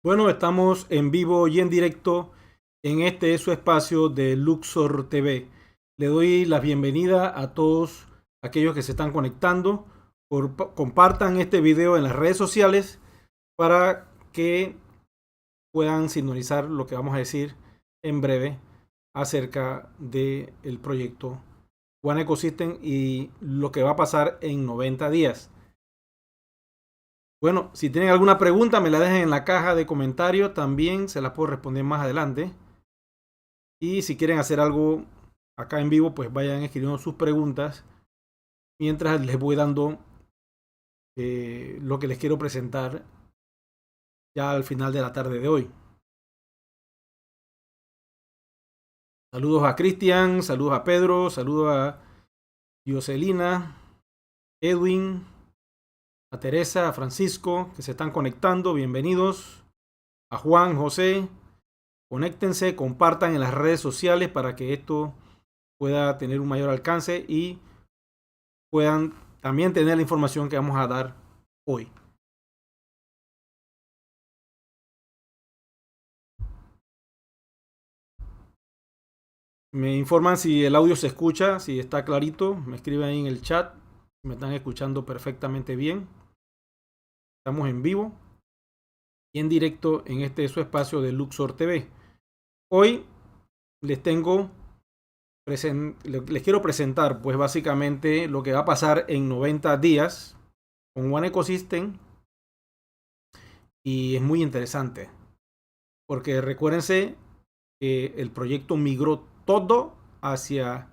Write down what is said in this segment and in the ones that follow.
Bueno, estamos en vivo y en directo en este su espacio de Luxor TV. Le doy la bienvenida a todos aquellos que se están conectando. Compartan este video en las redes sociales para que puedan sintonizar lo que vamos a decir en breve acerca del proyecto One Ecosystem y lo que va a pasar en 90 días. Bueno, si tienen alguna pregunta, me la dejen en la caja de comentarios. También se las puedo responder más adelante. Y si quieren hacer algo acá en vivo, pues vayan escribiendo sus preguntas mientras les voy dando lo que les quiero presentar ya al final de la tarde de hoy. Saludos a Cristian, saludos a Pedro, saludos a Jocelina, Edwin, a Teresa, a Francisco, que se están conectando. Bienvenidos. A Juan, José. Conéctense, compartan en las redes sociales para que esto pueda tener un mayor alcance y puedan también tener la información que vamos a dar hoy. Me informan si el audio se escucha, si está clarito. Me escriben ahí en el chat. Me están escuchando perfectamente bien. Estamos en vivo y en directo en este su espacio de Luxor TV. Hoy les quiero presentar pues básicamente lo que va a pasar en 90 días con One Ecosystem. Y es muy interesante porque recuérdense que el proyecto migró todo hacia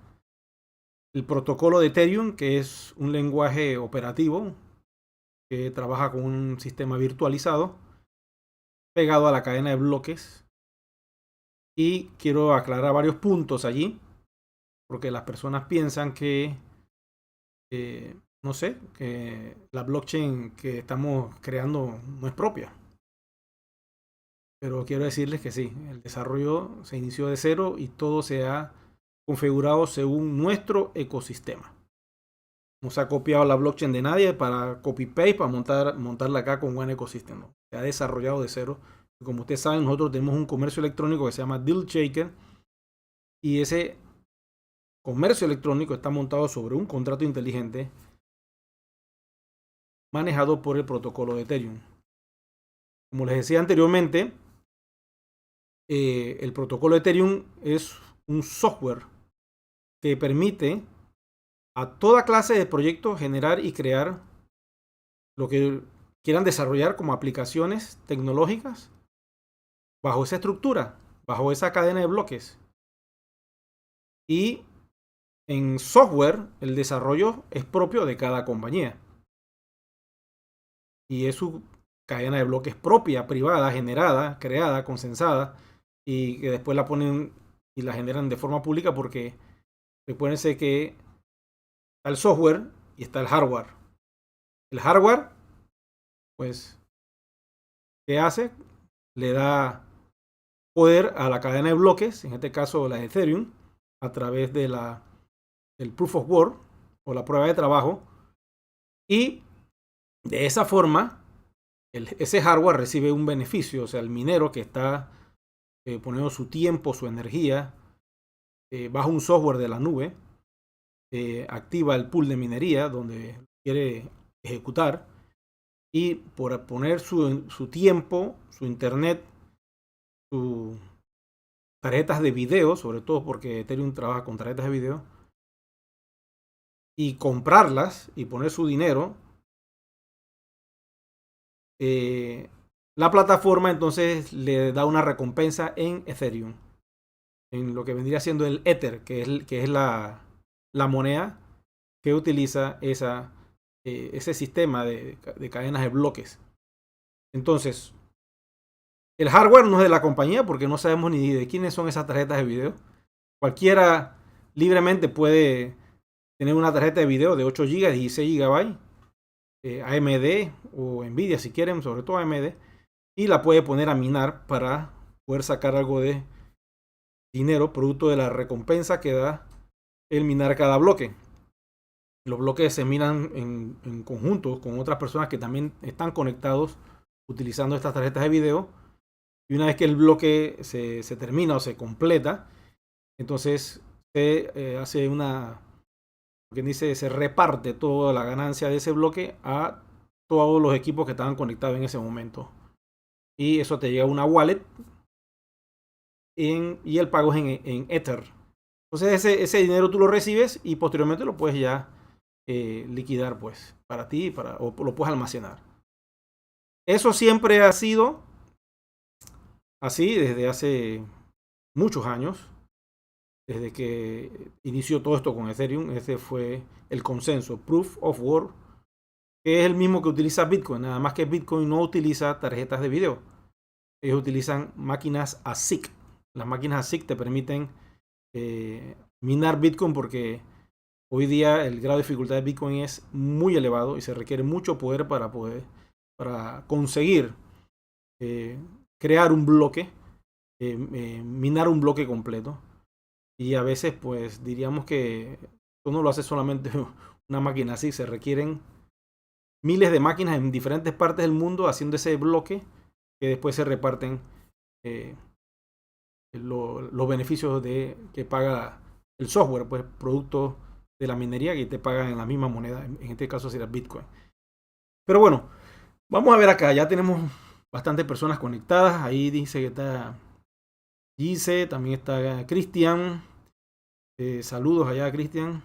el protocolo de Ethereum, que es un lenguaje operativo que trabaja con un sistema virtualizado pegado a la cadena de bloques. Y quiero aclarar varios puntos allí, porque las personas piensan que, no sé, que la blockchain que estamos creando no es propia. Pero quiero decirles que sí, el desarrollo se inició de cero y todo se ha configurado según nuestro ecosistema. No se ha copiado la blockchain de nadie para copy-paste, para montarla acá con One Ecosystem. ¿No? Se ha desarrollado de cero. Y como ustedes saben, nosotros tenemos un comercio electrónico que se llama Dealshaker. Y ese comercio electrónico está montado sobre un contrato inteligente manejado por el protocolo de Ethereum. Como les decía anteriormente, el protocolo de Ethereum es un software que permite a toda clase de proyectos generar y crear lo que quieran desarrollar como aplicaciones tecnológicas bajo esa estructura, bajo esa cadena de bloques. Y en software el desarrollo es propio de cada compañía. Y es su cadena de bloques propia, privada, generada, creada, consensada, y que después la ponen y la generan de forma pública porque recuérdense que está el software y está el hardware. El hardware, pues, ¿qué hace? Le da poder a la cadena de bloques, en este caso la de Ethereum, a través de el Proof of Work o la prueba de trabajo. Y de esa forma, ese hardware recibe un beneficio, o sea, el minero que está poniendo su tiempo, su energía, bajo un software de la nube, activa el pool de minería donde quiere ejecutar y por poner su tiempo, su internet, sus tarjetas de video, sobre todo porque Ethereum trabaja con tarjetas de video, y comprarlas y poner su dinero, la plataforma entonces le da una recompensa en Ethereum, en lo que vendría siendo el Ether, que es la moneda que utiliza ese sistema de cadenas de bloques. Entonces, el hardware no es de la compañía porque no sabemos ni de quiénes son esas tarjetas de video. Cualquiera libremente puede tener una tarjeta de video de 8 GB, 16 GB, AMD o Nvidia si quieren, sobre todo AMD, y la puede poner a minar para poder sacar algo de dinero producto de la recompensa que da el minar cada bloque. Los bloques se minan en conjunto con otras personas que también están conectados utilizando estas tarjetas de video Y una vez que el bloque se termina o se completa, entonces se hace quien dice, se reparte toda la ganancia de ese bloque a todos los equipos que estaban conectados en ese momento. Y eso te llega a una wallet y el pago es en Ether. Entonces ese dinero tú lo recibes y posteriormente lo puedes ya liquidar pues para ti o lo puedes almacenar. Eso siempre ha sido así desde hace muchos años. Desde que inició todo esto con Ethereum, ese fue el consenso, Proof of Work, que es el mismo que utiliza Bitcoin, nada más que Bitcoin no utiliza tarjetas de video. Ellos utilizan máquinas ASIC. Las máquinas ASIC te permiten minar Bitcoin porque hoy día el grado de dificultad de Bitcoin es muy elevado y se requiere mucho poder para conseguir crear un bloque, minar un bloque completo. Y a veces, pues diríamos que esto no lo hace solamente una máquina así, se requieren miles de máquinas en diferentes partes del mundo haciendo ese bloque que después se reparten los beneficios que paga el software, pues producto de la minería que te pagan en la misma moneda, en este caso será Bitcoin. Pero bueno, vamos a ver acá, ya tenemos bastantes personas conectadas, ahí dice que está Gise, también está Cristian. Saludos allá, Cristian.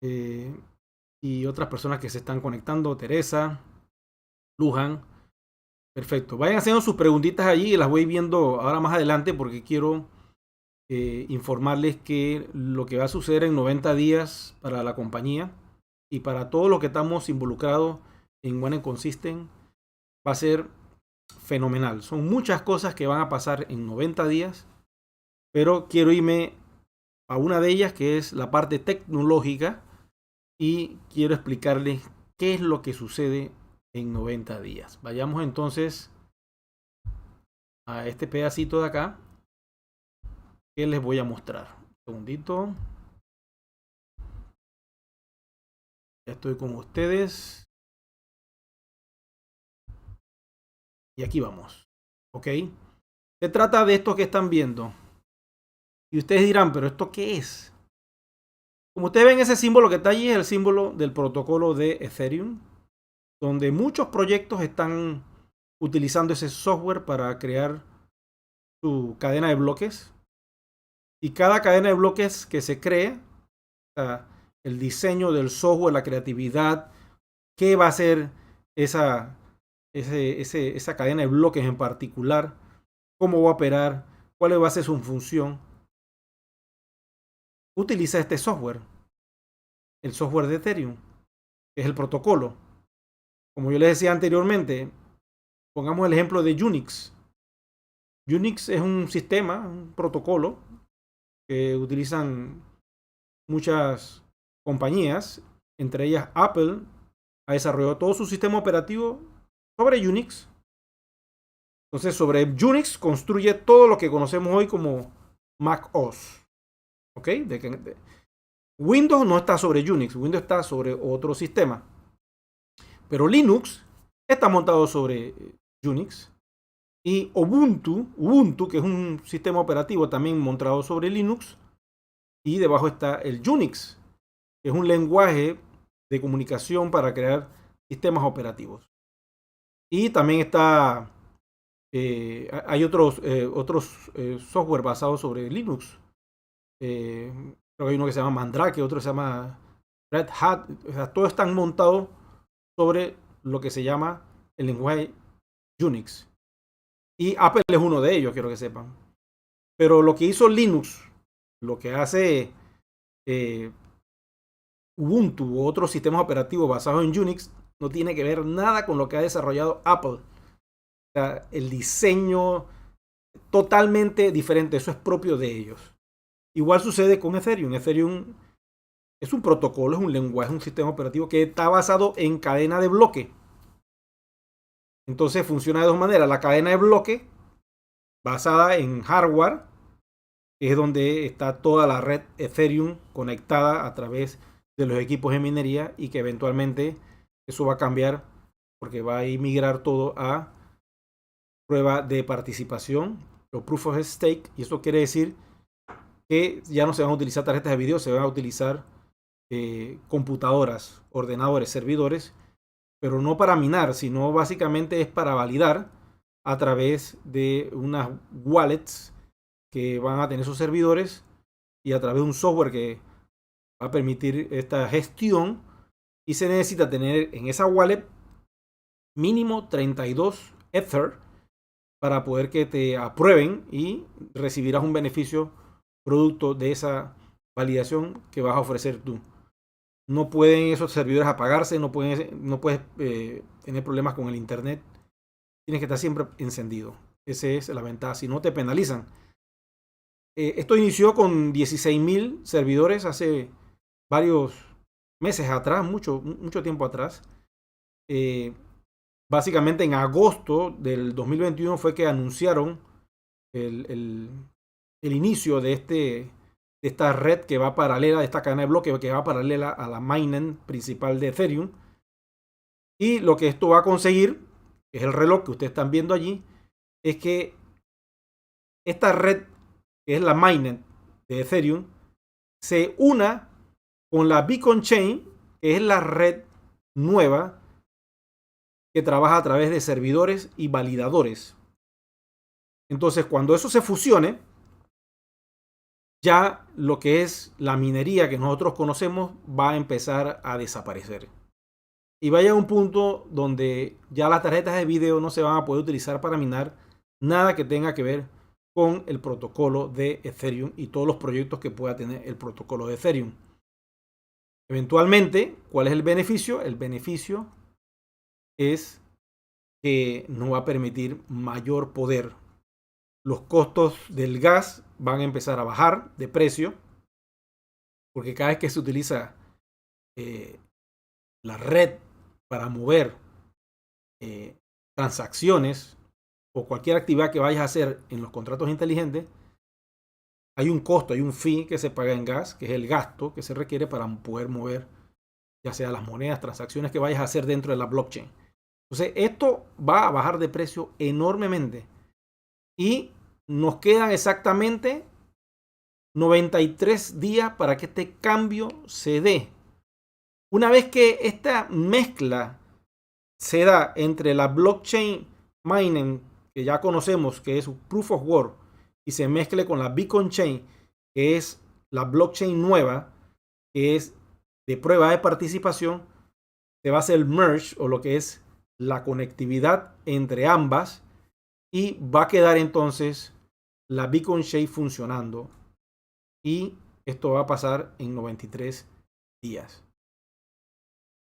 Y otras personas que se están conectando. Teresa, Luján. Perfecto. Vayan haciendo sus preguntitas allí y las voy viendo ahora más adelante porque quiero informarles que lo que va a suceder en 90 días para la compañía y para todos los que estamos involucrados en One Consistent va a ser fenomenal. Son muchas cosas que van a pasar en 90 días, pero quiero irme a una de ellas que es la parte tecnológica y quiero explicarles qué es lo que sucede en 90 días. Vayamos entonces a este pedacito de acá que les voy a mostrar. Un segundito. Ya estoy con ustedes. Y aquí vamos. ¿Ok? Se trata de esto que están viendo. Y ustedes dirán, ¿pero esto qué es? Como ustedes ven, ese símbolo que está allí es el símbolo del protocolo de Ethereum, donde muchos proyectos están utilizando ese software para crear su cadena de bloques. Y cada cadena de bloques que se cree, o sea, el diseño del software, la creatividad, qué va a ser esa cadena de bloques en particular, cómo va a operar, cuál va a ser su función, utiliza este software, el software de Ethereum, que es el protocolo. Como yo les decía anteriormente, pongamos el ejemplo de Unix. Unix es un sistema, un protocolo que utilizan muchas compañías, entre ellas Apple ha desarrollado todo su sistema operativo sobre Unix. Entonces, sobre Unix construye todo lo que conocemos hoy como Mac OS. ¿Ok? Windows no está sobre Unix, Windows está sobre otro sistema. Pero Linux está montado sobre Unix. Y Ubuntu, que es un sistema operativo también montado sobre Linux. Y debajo está el Unix, que es un lenguaje de comunicación para crear sistemas operativos. Y también está, hay otros software basados sobre Linux. Creo que hay uno que se llama Mandrake, otro se llama Red Hat. O sea, todos están montados sobre lo que se llama el lenguaje Unix. Y Apple es uno de ellos, quiero que sepan. Pero lo que hizo Linux, lo que hace Ubuntu u otros sistemas operativos basados en Unix, no tiene que ver nada con lo que ha desarrollado Apple. O sea, el diseño totalmente diferente, eso es propio de ellos. Igual sucede con Ethereum. Ethereum es un protocolo, es un lenguaje, un sistema operativo que está basado en cadena de bloque. Entonces funciona de dos maneras. La cadena de bloque basada en hardware, que es donde está toda la red Ethereum conectada a través de los equipos de minería y que eventualmente eso va a cambiar porque va a migrar todo a prueba de participación, los proof of stake, y eso quiere decir que ya no se van a utilizar tarjetas de video, se van a utilizar computadoras, ordenadores, servidores, pero no para minar, sino básicamente es para validar a través de unas wallets que van a tener sus servidores y a través de un software que va a permitir esta gestión, y se necesita tener en esa wallet mínimo 32 Ether para poder que te aprueben y recibirás un beneficio producto de esa validación que vas a ofrecer tú. No pueden esos servidores apagarse, no puedes tener problemas con el internet. Tienes que estar siempre encendido. Esa es la ventaja. Si no, te penalizan. Esto inició con 16,000 servidores hace varios meses atrás, mucho tiempo atrás. Básicamente en agosto del 2021 fue que anunciaron el inicio de esta red que va paralela, de esta cadena de bloques que va paralela a la mainnet principal de Ethereum. Y lo que esto va a conseguir, que es el reloj que ustedes están viendo allí, es que esta red, que es la mainnet de Ethereum, se una con la Beacon Chain, que es la red nueva que trabaja a través de servidores y validadores. Entonces, cuando eso se fusione, ya lo que es la minería que nosotros conocemos va a empezar a desaparecer. Y vaya a un punto donde ya las tarjetas de video no se van a poder utilizar para minar nada que tenga que ver con el protocolo de Ethereum y todos los proyectos que pueda tener el protocolo de Ethereum. Eventualmente, ¿cuál es el beneficio? El beneficio es que nos va a permitir mayor poder. Los costos del gas van a empezar a bajar de precio, porque cada vez que se utiliza la red para mover transacciones o cualquier actividad que vayas a hacer en los contratos inteligentes, hay un costo, hay un fee que se paga en gas, que es el gasto que se requiere para poder mover ya sea las monedas, transacciones que vayas a hacer dentro de la blockchain. Entonces, esto va a bajar de precio enormemente. Y nos quedan exactamente 93 días para que este cambio se dé. Una vez que esta mezcla se da entre la blockchain mining que ya conocemos, que es Proof of Work, y se mezcle con la Beacon Chain, que es la blockchain nueva, que es de prueba de participación, se va a hacer el merge, o lo que es la conectividad entre ambas, y va a quedar entonces la Beacon Chain funcionando. Y esto va a pasar en 93 días.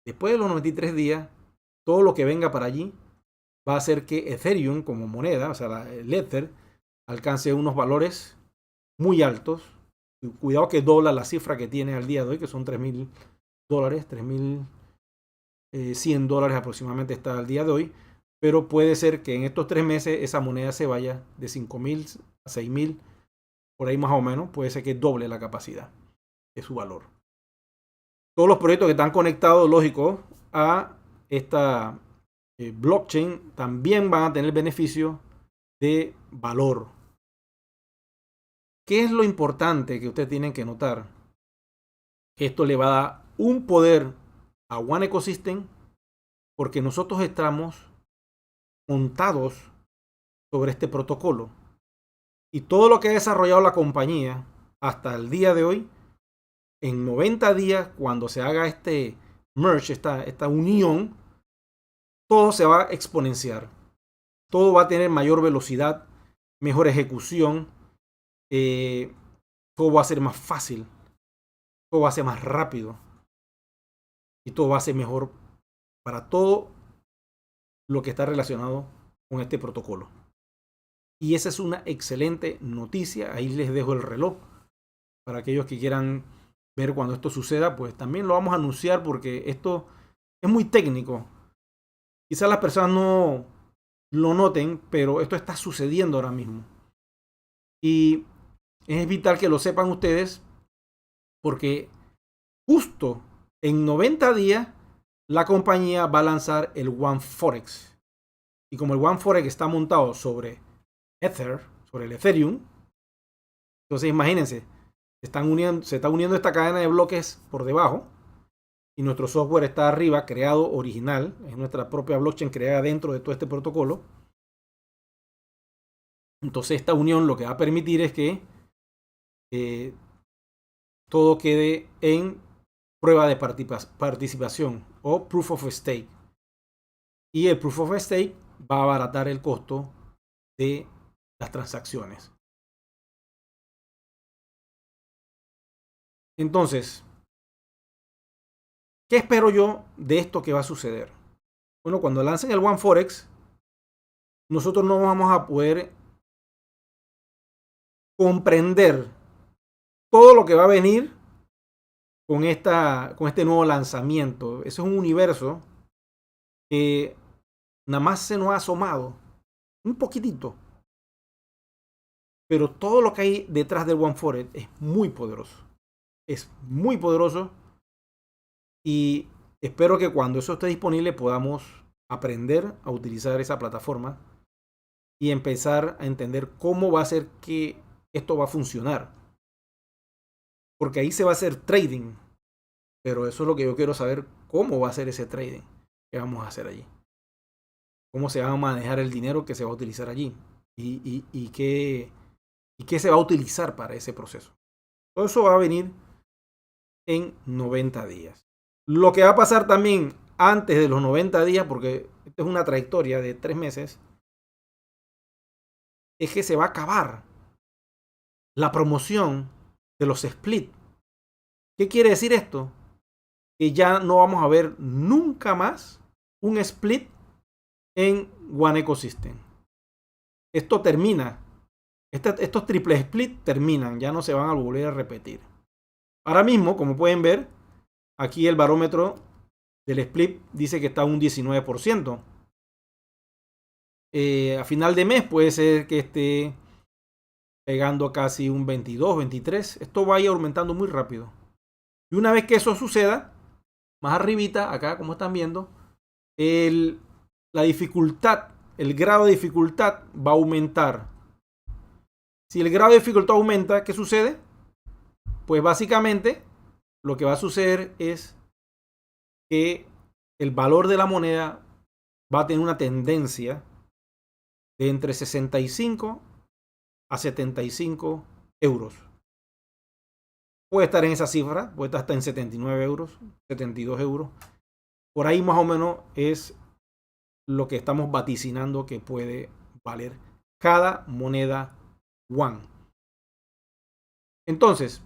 Después de los 93 días, todo lo que venga para allí va a hacer que Ethereum como moneda, o sea, el Ether, alcance unos valores muy altos. Cuidado que dobla la cifra que tiene al día de hoy, que son $3,000, $3,100 aproximadamente está al día de hoy. Pero puede ser que en estos 3 meses esa moneda se vaya de 5,000 a 6,000, por ahí más o menos. Puede ser que doble la capacidad de su valor. Todos los proyectos que están conectados, lógico, a esta blockchain también van a tener beneficio de valor. ¿Qué es lo importante que ustedes tienen que notar? Que esto le va a dar un poder a One Ecosystem, porque nosotros estamos montados sobre este protocolo. Y todo lo que ha desarrollado la compañía hasta el día de hoy, en 90 días, cuando se haga este merge, esta unión, todo se va a exponenciar. Todo va a tener mayor velocidad, mejor ejecución, todo va a ser más fácil, todo va a ser más rápido y todo va a ser mejor para todo lo que está relacionado con este protocolo. Y esa es una excelente noticia. Ahí les dejo el reloj para aquellos que quieran ver cuando esto suceda. Pues también lo vamos a anunciar porque esto es muy técnico. Quizás las personas no lo noten, pero esto está sucediendo ahora mismo. Y es vital que lo sepan ustedes porque justo en 90 días la compañía va a lanzar el One Forex. Y como el OneForex está montado sobre Ether, sobre el Ethereum, entonces imagínense, se está uniendo esta cadena de bloques por debajo y nuestro software está arriba, creado original, es nuestra propia blockchain creada dentro de todo este protocolo. Entonces esta unión lo que va a permitir es que todo quede en prueba de participación o proof of stake. Y el proof of stake va a abaratar el costo de las transacciones. Entonces, ¿qué espero yo de esto que va a suceder? Bueno, cuando lancen el OneForex, nosotros no vamos a poder comprender todo lo que va a venir con este nuevo lanzamiento. Eso es un universo que nada más se nos ha asomado un poquitito. Pero todo lo que hay detrás del OneForex es muy poderoso. Es muy poderoso. Y espero que cuando eso esté disponible podamos aprender a utilizar esa plataforma y empezar a entender cómo va a ser que esto va a funcionar. Porque ahí se va a hacer trading. Pero eso es lo que yo quiero saber, cómo va a ser ese trading que vamos a hacer allí. Cómo se va a manejar el dinero que se va a utilizar allí. Y qué se va a utilizar para ese proceso. Todo eso va a venir en 90 días. Lo que va a pasar también antes de los 90 días, porque esta es una trayectoria de 3 meses, es que se va a acabar la promoción de los split. ¿Qué quiere decir esto? Que ya no vamos a ver nunca más un split en One Ecosystem. Esto termina. Estos triple split terminan, ya no se van a volver a repetir. Ahora mismo, como pueden ver, aquí el barómetro del split dice que está a un 19%. A final de mes puede ser que esté pegando casi un 22, 23. Esto va a ir aumentando muy rápido. Y una vez que eso suceda, más arribita, acá como están viendo, la dificultad, el grado de dificultad va a aumentar. Si el grado de dificultad aumenta, ¿qué sucede? Pues básicamente lo que va a suceder es que el valor de la moneda va a tener una tendencia de entre 65 a 75 euros. Puede estar en esa cifra, puede estar hasta en 79 euros, 72 euros. Por ahí más o menos es lo que estamos vaticinando que puede valer cada moneda One. Entonces,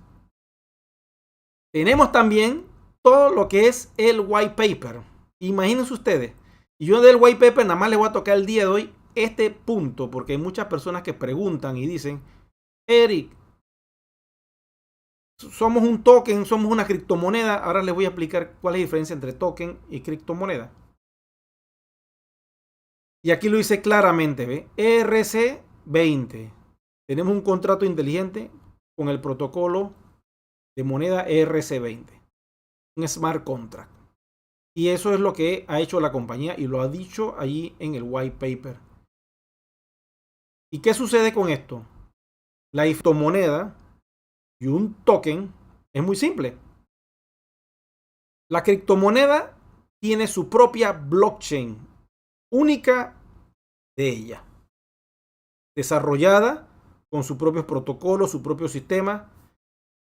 tenemos también todo lo que es el white paper. Imagínense ustedes. Y yo del white paper nada más les voy a tocar el día de hoy este punto, porque hay muchas personas que preguntan y dicen, Eric, somos un token, somos una criptomoneda. Ahora les voy a explicar cuál es la diferencia entre token y criptomoneda. Y aquí lo dice claramente, ¿ve? ERC20. Tenemos un contrato inteligente con el protocolo de moneda ERC20. Un smart contract. Y eso es lo que ha hecho la compañía y lo ha dicho allí en el white paper. ¿Y qué sucede con esto? La criptomoneda y un token es muy simple. La criptomoneda tiene su propia blockchain única de ella, desarrollada con sus propios protocolos, su propio sistema,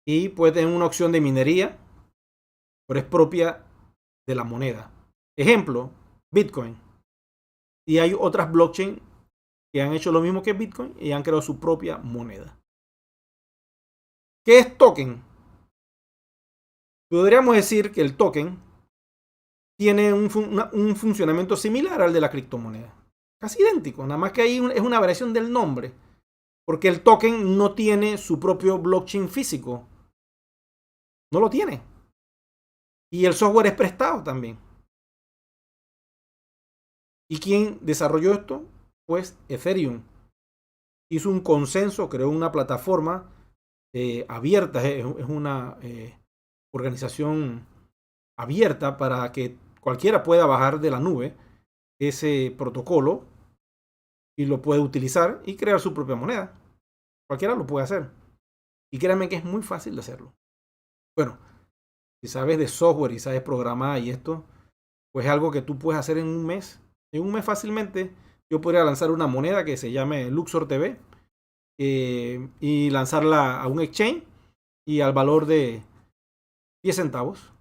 y puede tener una opción de minería, pero es propia de la moneda. Ejemplo, Bitcoin. Y hay otras blockchain que han hecho lo mismo que Bitcoin y han creado su propia moneda. ¿Qué es token? Podríamos decir que el token tiene un funcionamiento similar al de la criptomoneda. Casi idéntico, nada más que ahí es una variación del nombre. Porque el token no tiene su propio blockchain físico. No lo tiene. Y el software es prestado también. ¿Y quién desarrolló esto? Pues Ethereum. Hizo un consenso, creó una plataforma abierta, es una organización abierta para que cualquiera pueda bajar de la nube ese protocolo y lo puede utilizar y crear su propia moneda. Cualquiera lo puede hacer. Y créanme que es muy fácil de hacerlo. Bueno, si sabes de software y sabes programar y esto, pues es algo que tú puedes hacer en un mes. En un mes fácilmente yo podría lanzar una moneda que se llame Luxor TV y lanzarla a un exchange y al valor de 10 centavos.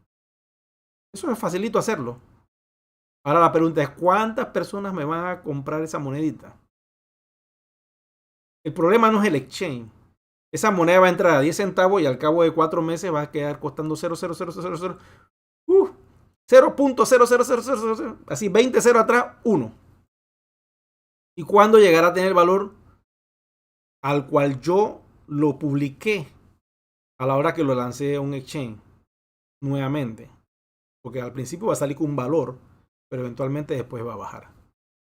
Eso es facilito hacerlo. Ahora la pregunta es, ¿cuántas personas me van a comprar esa monedita? El problema no es el exchange. Esa moneda va a entrar a 10 centavos y al cabo de 4 meses va a quedar costando 0,00000. 0.00000. Así 20 0 atrás, 1. ¿Y cuándo llegará a tener el valor al cual yo lo publiqué a la hora que lo lancé a un exchange? Nuevamente. Porque al principio va a salir con un valor, pero eventualmente después va a bajar.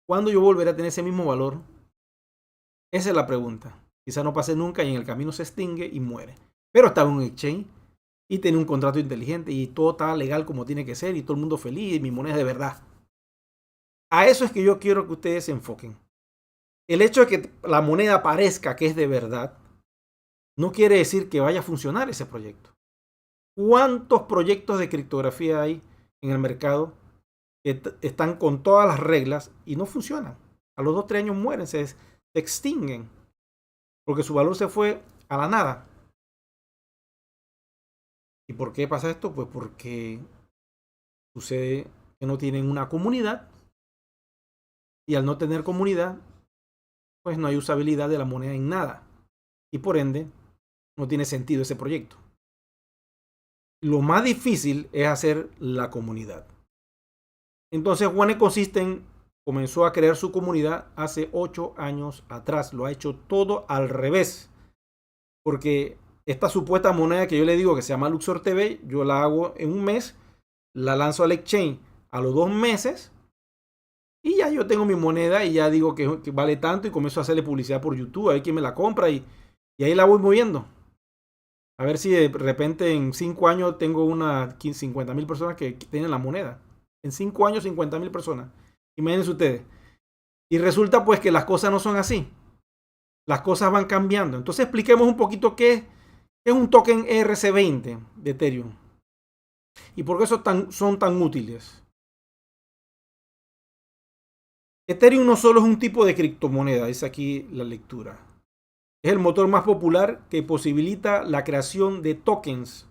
¿Cuándo yo volveré a tener ese mismo valor? Esa es la pregunta. Quizá no pase nunca y en el camino se extingue y muere. Pero estaba en un exchange y tenía un contrato inteligente y todo estaba legal como tiene que ser y todo el mundo feliz y mi moneda es de verdad. A eso es que yo quiero que ustedes se enfoquen. El hecho de que la moneda parezca que es de verdad no quiere decir que vaya a funcionar ese proyecto. ¿Cuántos proyectos de criptografía hay en el mercado que están con todas las reglas y no funcionan? A los 2-3 años mueren, se extinguen porque su valor se fue a la nada. ¿Y por qué pasa esto? Pues porque sucede que no tienen una comunidad y al no tener comunidad, pues no hay usabilidad de la moneda en nada y por ende no tiene sentido ese proyecto. Lo más difícil es hacer la comunidad. Entonces One Ecosystem comenzó a crear su comunidad hace 8 años atrás. Lo ha hecho todo al revés. Porque esta supuesta moneda que yo le digo que se llama Luxor TV, yo la hago en un mes, la lanzo al exchange a los 2 meses y ya yo tengo mi moneda y ya digo que vale tanto y comienzo a hacerle publicidad por YouTube, a ver quién me la compra y ahí la voy moviendo. A ver si de repente en 5 años tengo unas 50,000 personas que tienen la moneda. En 5 años 50,000 personas. Imagínense ustedes. Y resulta pues que las cosas no son así. Las cosas van cambiando. Entonces expliquemos un poquito qué es un token ERC20 de Ethereum. Y por qué son tan útiles. Ethereum no solo es un tipo de criptomoneda, dice aquí la lectura. Es el motor más popular que posibilita la creación de tokens.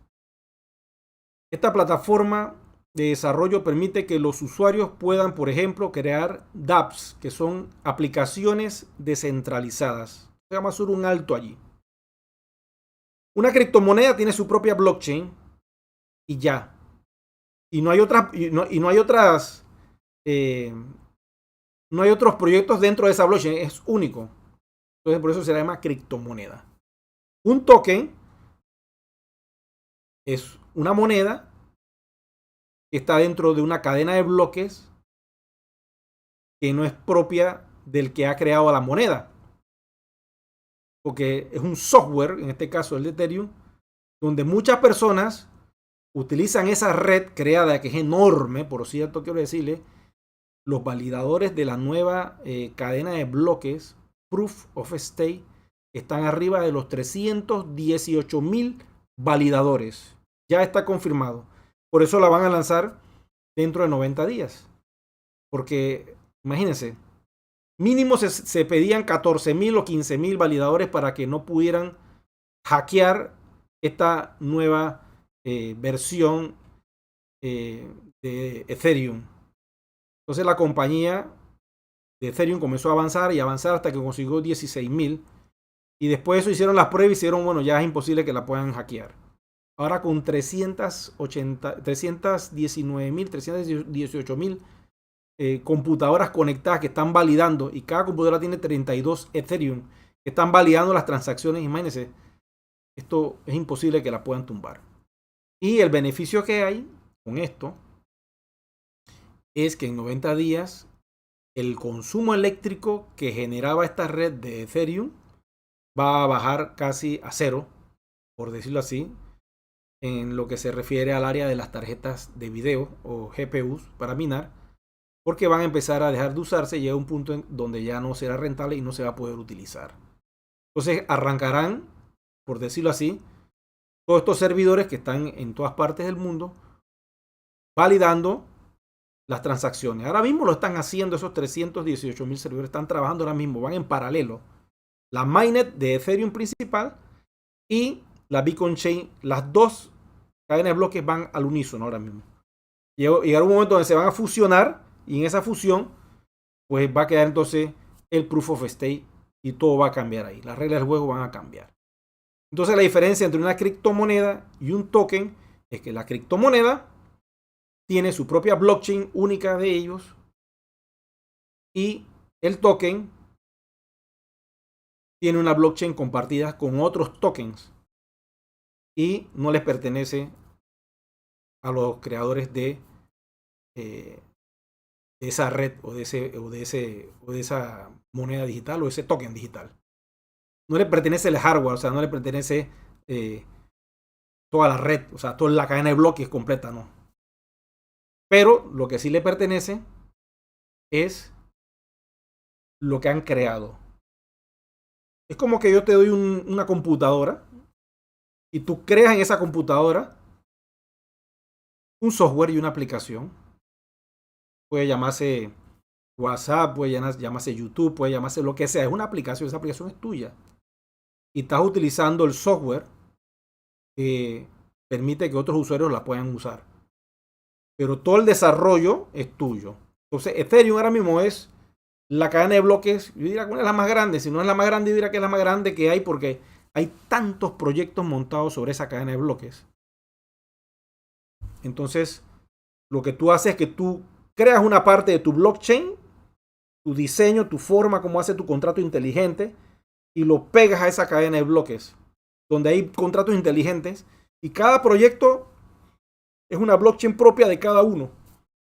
Esta plataforma de desarrollo permite que los usuarios puedan, por ejemplo, crear dApps, que son aplicaciones descentralizadas. Vamos a hacer un alto allí. Una criptomoneda tiene su propia blockchain y ya. Y no hay otras, no hay otros proyectos dentro de esa blockchain, es único. Entonces por eso se llama criptomoneda. Un token es una moneda que está dentro de una cadena de bloques que no es propia del que ha creado la moneda. Porque es un software, en este caso el de Ethereum, donde muchas personas utilizan esa red creada que es enorme, por cierto, quiero decirle, los validadores de la nueva cadena de bloques, Proof of Stake, están arriba de los 318,000 validadores. Ya está confirmado. Por eso la van a lanzar dentro de 90 días. Porque, imagínense, mínimo se pedían 14,000 o 15,000 validadores para que no pudieran hackear esta nueva versión de Ethereum. Entonces la compañía de Ethereum comenzó a avanzar y avanzar hasta que consiguió 16,000. Y después de eso hicieron las pruebas y hicieron, bueno, ya es imposible que la puedan hackear. Ahora con 319,000, 318,000 computadoras conectadas que están validando y cada computadora tiene 32 Ethereum que están validando las transacciones. Imagínense, esto es imposible que la puedan tumbar. Y el beneficio que hay con esto es que en 90 días el consumo eléctrico que generaba esta red de Ethereum va a bajar casi a cero, por decirlo así, en lo que se refiere al área de las tarjetas de video o GPUs para minar, porque van a empezar a dejar de usarse y llega un punto en donde ya no será rentable y no se va a poder utilizar. Entonces arrancarán, por decirlo así, todos estos servidores que están en todas partes del mundo validando las transacciones. Ahora mismo lo están haciendo, esos 318,000 servidores están trabajando ahora mismo, van en paralelo. La mainnet de Ethereum principal y la Beacon Chain, las dos cadenas de bloques van al unísono ahora mismo. Llegará un momento donde se van a fusionar y en esa fusión pues va a quedar entonces el Proof of Stake y todo va a cambiar ahí. Las reglas del juego van a cambiar. Entonces la diferencia entre una criptomoneda y un token es que la criptomoneda tiene su propia blockchain única de ellos y el token tiene una blockchain compartida con otros tokens y no les pertenece a los creadores de esa red o de esa moneda digital o ese token digital. No le pertenece el hardware, o sea, no le pertenece toda la red, o sea, toda la cadena de bloques completa, no. Pero lo que sí le pertenece es lo que han creado. Es como que yo te doy una computadora y tú creas en esa computadora un software y una aplicación. Puede llamarse WhatsApp, puede llamarse YouTube, puede llamarse lo que sea. Es una aplicación, esa aplicación es tuya. Y estás utilizando el software que permite que otros usuarios la puedan usar. Pero todo el desarrollo es tuyo. Entonces, Ethereum ahora mismo es la cadena de bloques. Yo diría que una es la más grande. Si no es la más grande, yo diría que es la más grande que hay porque hay tantos proyectos montados sobre esa cadena de bloques. Entonces, lo que tú haces es que tú creas una parte de tu blockchain, tu diseño, tu forma, cómo hace tu contrato inteligente y lo pegas a esa cadena de bloques donde hay contratos inteligentes y cada proyecto es una blockchain propia de cada uno,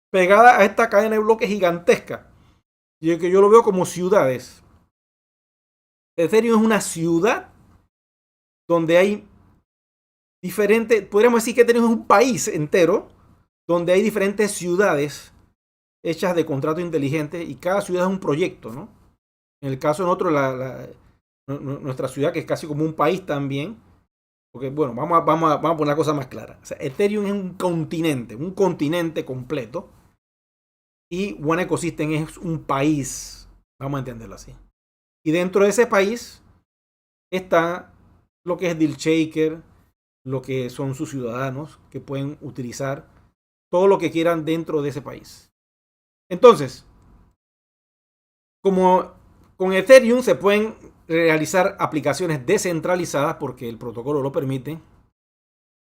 pegada a esta cadena de bloques gigantesca. Y que yo lo veo como ciudades. Ethereum es una ciudad donde hay diferentes, podríamos decir que tenemos un país entero donde hay diferentes ciudades hechas de contratos inteligentes y cada ciudad es un proyecto, ¿no? En el caso de nosotros, nuestra ciudad, que es casi como un país también, porque bueno, vamos a poner la cosa más clara. O sea, Ethereum es un continente completo y One Ecosystem es un país, vamos a entenderlo así. Y dentro de ese país está lo que es Deal Shaker, lo que son sus ciudadanos que pueden utilizar todo lo que quieran dentro de ese país. Entonces, como con Ethereum se pueden realizar aplicaciones descentralizadas porque el protocolo lo permite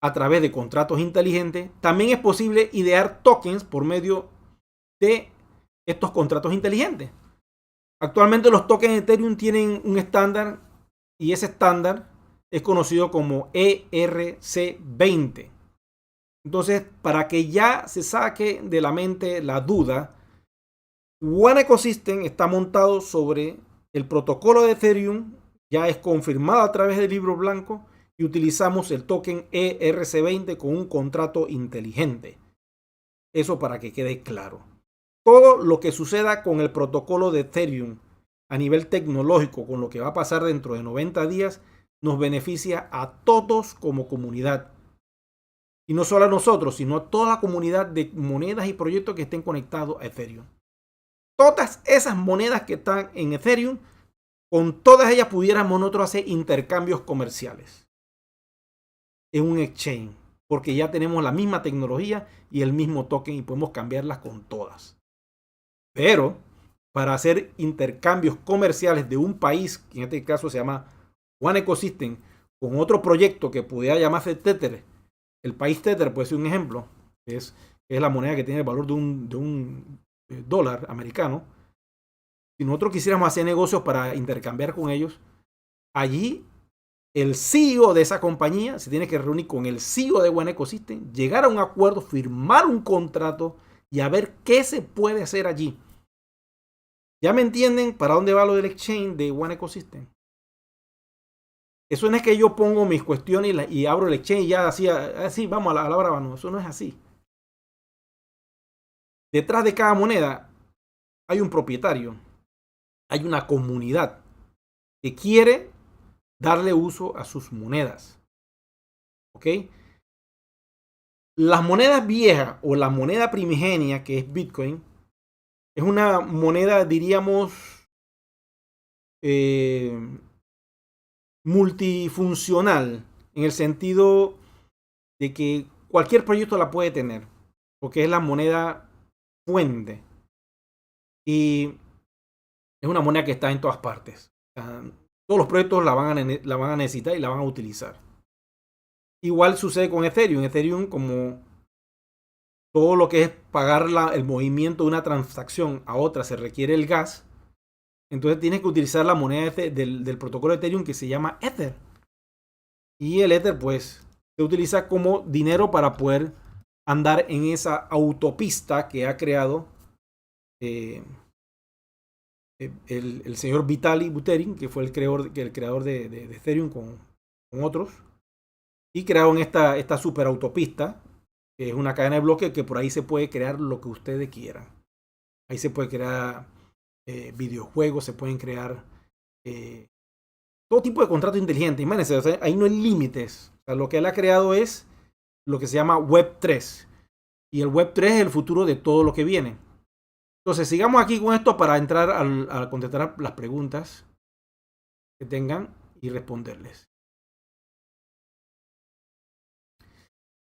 a través de contratos inteligentes, también es posible idear tokens por medio de estos contratos inteligentes. Actualmente los tokens de Ethereum tienen un estándar y ese estándar es conocido como ERC20. Entonces, para que ya se saque de la mente la duda, One Ecosystem está montado sobre el protocolo de Ethereum, ya es confirmado a través del libro blanco y utilizamos el token ERC20 con un contrato inteligente. Eso para que quede claro. Todo lo que suceda con el protocolo de Ethereum a nivel tecnológico, con lo que va a pasar dentro de 90 días, nos beneficia a todos como comunidad. Y no solo a nosotros, sino a toda la comunidad de monedas y proyectos que estén conectados a Ethereum. Todas esas monedas que están en Ethereum, con todas ellas pudiéramos nosotros hacer intercambios comerciales en un exchange, porque ya tenemos la misma tecnología y el mismo token y podemos cambiarlas con todas. Pero para hacer intercambios comerciales de un país, que en este caso se llama One Ecosystem, con otro proyecto que pudiera llamarse Tether, el país Tether puede ser un ejemplo, que es la moneda que tiene el valor de un dólar americano. Si nosotros quisiéramos hacer negocios para intercambiar con ellos, allí el CEO de esa compañía se tiene que reunir con el CEO de One Ecosystem, llegar a un acuerdo, firmar un contrato y a ver qué se puede hacer allí. ¿Ya me entienden para dónde va lo del exchange de One Ecosystem? Eso no es que yo pongo mis cuestiones y abro el exchange y ya así vamos a la brava, no, eso no es así. Detrás de cada moneda hay un propietario, hay una comunidad que quiere darle uso a sus monedas. ¿Ok? Las monedas viejas o la moneda primigenia, que es Bitcoin, es una moneda, diríamos, eh, multifuncional, en el sentido de que cualquier proyecto la puede tener, porque es la moneda fuente. Y es una moneda que está en todas partes. Todos los proyectos la van a necesitar y la van a utilizar. Igual sucede con Ethereum. Ethereum, como todo lo que es pagar el movimiento de una transacción a otra, se requiere el gas. Entonces tienes que utilizar la moneda del protocolo de Ethereum que se llama Ether. Y el Ether, pues, se utiliza como dinero para poder andar en esa autopista que ha creado eh, el señor Vitalik Buterin, que fue el creador de Ethereum con otros. Y crearon esta super autopista, que es una cadena de bloques que por ahí se puede crear lo que ustedes quieran. Ahí se puede crear videojuegos, se pueden crear todo tipo de contratos inteligentes. Imagínense, o sea, ahí no hay límites. O sea, lo que él ha creado es lo que se llama Web 3. Y el Web 3 es el futuro de todo lo que viene. Entonces, sigamos aquí con esto para entrar a contestar las preguntas que tengan y responderles.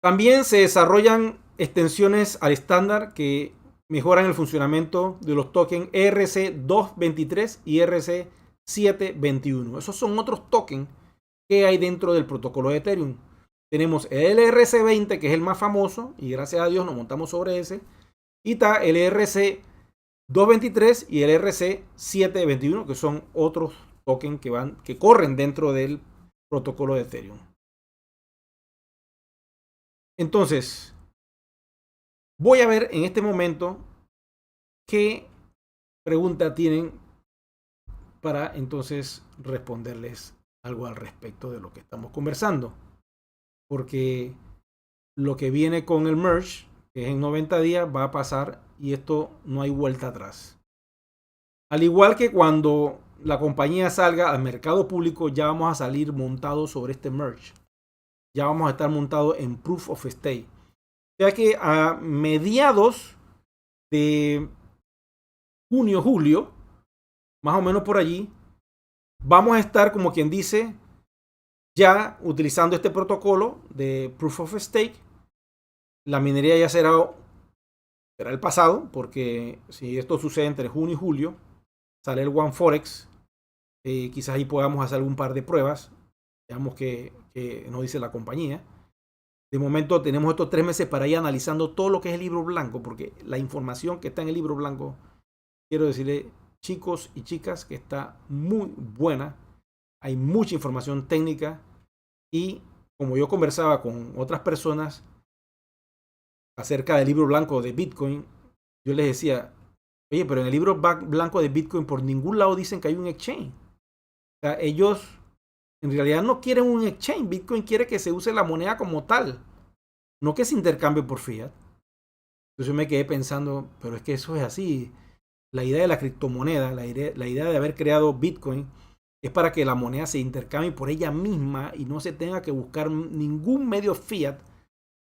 También se desarrollan extensiones al estándar que mejoran el funcionamiento de los tokens ERC-223 y ERC-721. Esos son otros tokens que hay dentro del protocolo de Ethereum. Tenemos el ERC-20, que es el más famoso, y gracias a Dios nos montamos sobre ese. Y está el ERC-223 y el ERC-721, que son otros tokens que corren dentro del protocolo de Ethereum. Entonces, voy a ver en este momento qué pregunta tienen para entonces responderles algo al respecto de lo que estamos conversando. Porque lo que viene con el merge, que es en 90 días, va a pasar y esto no hay vuelta atrás. Al igual que cuando la compañía salga al mercado público, ya vamos a salir montados sobre este merge. Ya vamos a estar montados en Proof of Stake. O sea que a mediados de junio, julio, más o menos por allí, vamos a estar, como quien dice, ya utilizando este protocolo de Proof of Stake. La minería ya será el pasado, porque si esto sucede entre junio y julio, sale el OneForex, quizás ahí podamos hacer algún par de pruebas, veamos que nos dice la compañía. De momento tenemos estos 3 meses para ir analizando todo lo que es el libro blanco, porque la información que está en el libro blanco, quiero decirle, chicos y chicas, que está muy buena. Hay mucha información técnica y como yo conversaba con otras personas acerca del libro blanco de Bitcoin, yo les decía, oye, pero en el libro blanco de Bitcoin por ningún lado dicen que hay un exchange. O sea, ellos en realidad no quieren un exchange. Bitcoin quiere que se use la moneda como tal, no que se intercambie por fiat. Entonces yo me quedé pensando, pero es que eso es así. La idea de la criptomoneda, la idea de haber creado Bitcoin es para que la moneda se intercambie por ella misma y no se tenga que buscar ningún medio fiat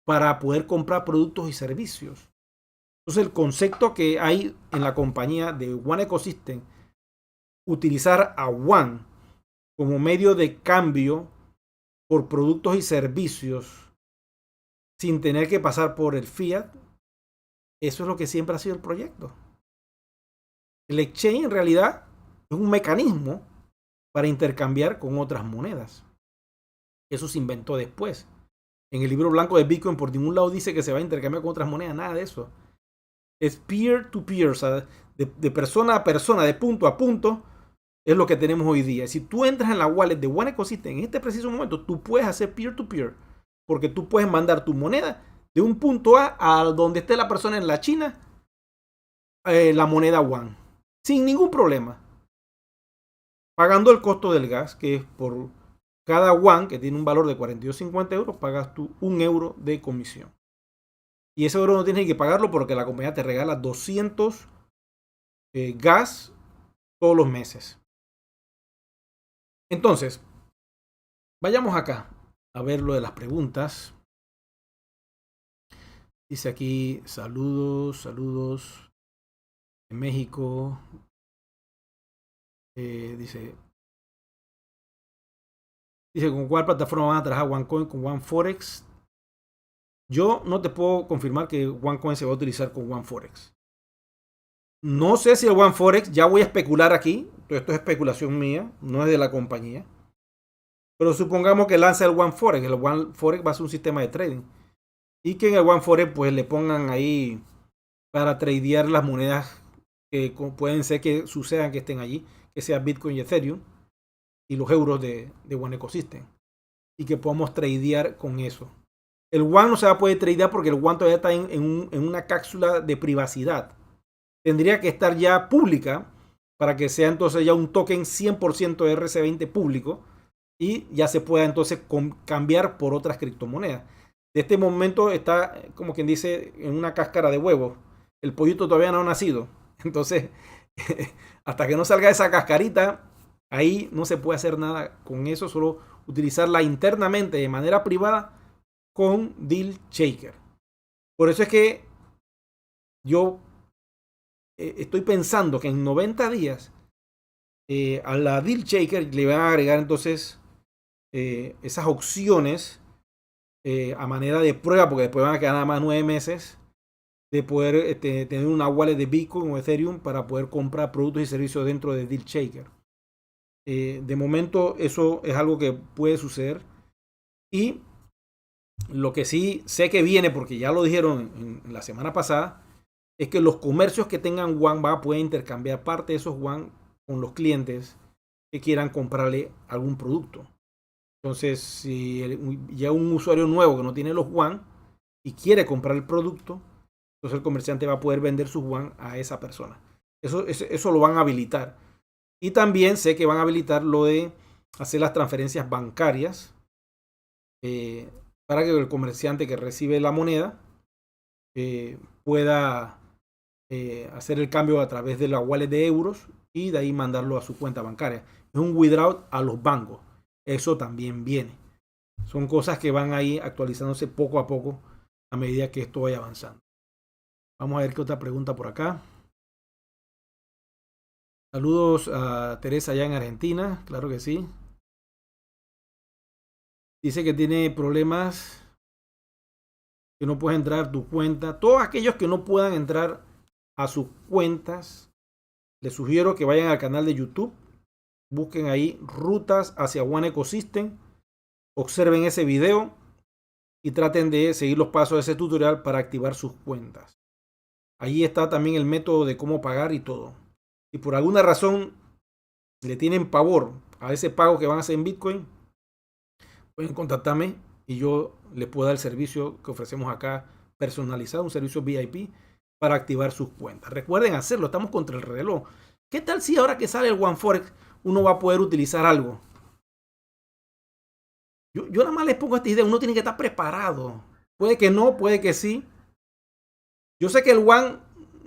para poder comprar productos y servicios. Entonces el concepto que hay en la compañía de One Ecosystem, utilizar a One como medio de cambio por productos y servicios sin tener que pasar por el fiat, eso es lo que siempre ha sido el proyecto. El exchange en realidad es un mecanismo para intercambiar con otras monedas. Eso se inventó después. En el libro blanco de Bitcoin por ningún lado dice que se va a intercambiar con otras monedas, nada de eso. Es peer-to-peer, o sea, de persona a persona, de punto a punto, es lo que tenemos hoy día. Si tú entras en la wallet de One Ecosystem en este preciso momento, tú puedes hacer peer-to-peer, porque tú puedes mandar tu moneda de un punto a donde esté la persona en la China, la moneda One, sin ningún problema. Pagando el costo del gas, que es por cada One, que tiene un valor de 42.50 euros, pagas tú 1 euro de comisión. Y ese euro no tienes que pagarlo porque la compañía te regala 200 gas todos los meses. Entonces, vayamos acá a ver lo de las preguntas. Dice aquí, saludos de México. Dice, ¿con cuál plataforma van a trabajar OneCoin? ¿Con OneForex? Yo no te puedo confirmar que OneCoin se va a utilizar con OneForex. No sé si el OneForex, ya voy a especular aquí, todo esto es especulación mía, no es de la compañía. Pero supongamos que lanza el OneForex. El OneForex va a ser un sistema de trading. Y que en el OneForex pues le pongan ahí para tradear las monedas que pueden ser que sucedan, que estén allí, que sea Bitcoin y Ethereum y los euros de One Ecosystem, y que podamos tradear con eso. El One no se va a poder tradear porque el One todavía está en una cápsula de privacidad. Tendría que estar ya pública para que sea entonces ya un token 100% RC20 público y ya se pueda entonces cambiar por otras criptomonedas. De este momento está, como quien dice, en una cáscara de huevo. El pollito todavía no ha nacido. Entonces, hasta que no salga esa cascarita, ahí no se puede hacer nada con eso, solo utilizarla internamente de manera privada con Deal Shaker. Por eso es que yo estoy pensando que en 90 días a la Deal Shaker le van a agregar entonces esas opciones a manera de prueba, porque después van a quedar nada más 9 meses de poder tener una wallet de Bitcoin o Ethereum para poder comprar productos y servicios dentro de Deal Shaker. De momento eso es algo que puede suceder, y lo que sí sé que viene, porque ya lo dijeron en la semana pasada, es que los comercios que tengan One van a poder intercambiar parte de esos One con los clientes que quieran comprarle algún producto. Entonces, si llega un usuario nuevo que no tiene los One y quiere comprar el producto, entonces el comerciante va a poder vender sus One a esa persona. Eso lo van a habilitar. Y también sé que van a habilitar lo de hacer las transferencias bancarias para que el comerciante que recibe la moneda pueda hacer el cambio a través de la wallet de euros y de ahí mandarlo a su cuenta bancaria. Es un withdraw a los bancos. Eso también viene. Son cosas que van ahí actualizándose poco a poco a medida que esto vaya avanzando. Vamos a ver qué otra pregunta por acá. Saludos a Teresa allá en Argentina, claro que sí. Dice que tiene problemas, que no puede entrar a tu cuenta. Todos aquellos que no puedan entrar a sus cuentas, les sugiero que vayan al canal de YouTube, busquen ahí rutas hacia One Ecosystem, observen ese video y traten de seguir los pasos de ese tutorial para activar sus cuentas. Ahí está también el método de cómo pagar y todo. Si por alguna razón le tienen pavor a ese pago que van a hacer en Bitcoin, pueden contactarme y yo les puedo dar el servicio que ofrecemos acá personalizado, un servicio VIP para activar sus cuentas. Recuerden hacerlo, estamos contra el reloj. ¿Qué tal si ahora que sale el OneForex uno va a poder utilizar algo? Yo nada más les pongo esta idea, uno tiene que estar preparado. Puede que no, puede que sí. Yo sé que el One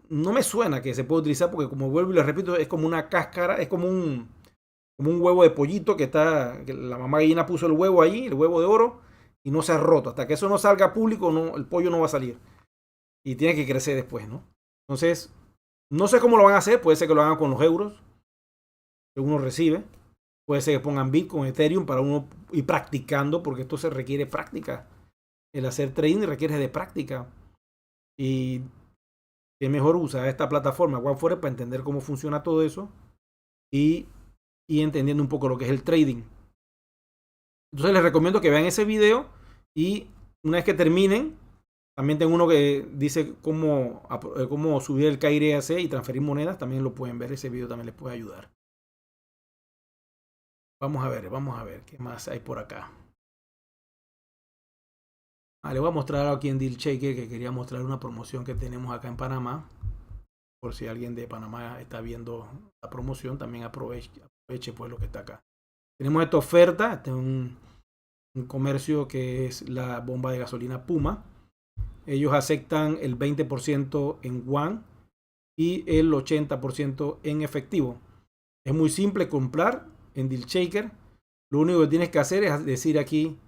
no me suena que se puede utilizar porque, como vuelvo y les repito, es como una cáscara, es como un huevo de pollito que la mamá gallina puso el huevo ahí, el huevo de oro, y no se ha roto. Hasta que eso no salga público, no, el pollo no va a salir. Y tiene que crecer después, ¿no? Entonces, no sé cómo lo van a hacer. Puede ser que lo hagan con los euros que uno recibe. Puede ser que pongan Bitcoin, Ethereum para uno ir practicando, porque esto se requiere práctica. El hacer trading requiere de práctica. Y es mejor usar esta plataforma OneForex para entender cómo funciona todo eso y entendiendo un poco lo que es el trading. Entonces les recomiendo que vean ese video y una vez que terminen, también tengo uno que dice cómo subir el KYC y transferir monedas. También lo pueden ver, ese video también les puede ayudar. Vamos a ver qué más hay por acá. Les voy a mostrar aquí en Deal Shaker, que quería mostrar una promoción que tenemos acá en Panamá. Por si alguien de Panamá está viendo la promoción, también aproveche pues lo que está acá. Tenemos esta oferta, este es un comercio que es la bomba de gasolina Puma. Ellos aceptan el 20% en One y el 80% en efectivo. Es muy simple comprar en DealShaker. Lo único que tienes que hacer es decir aquí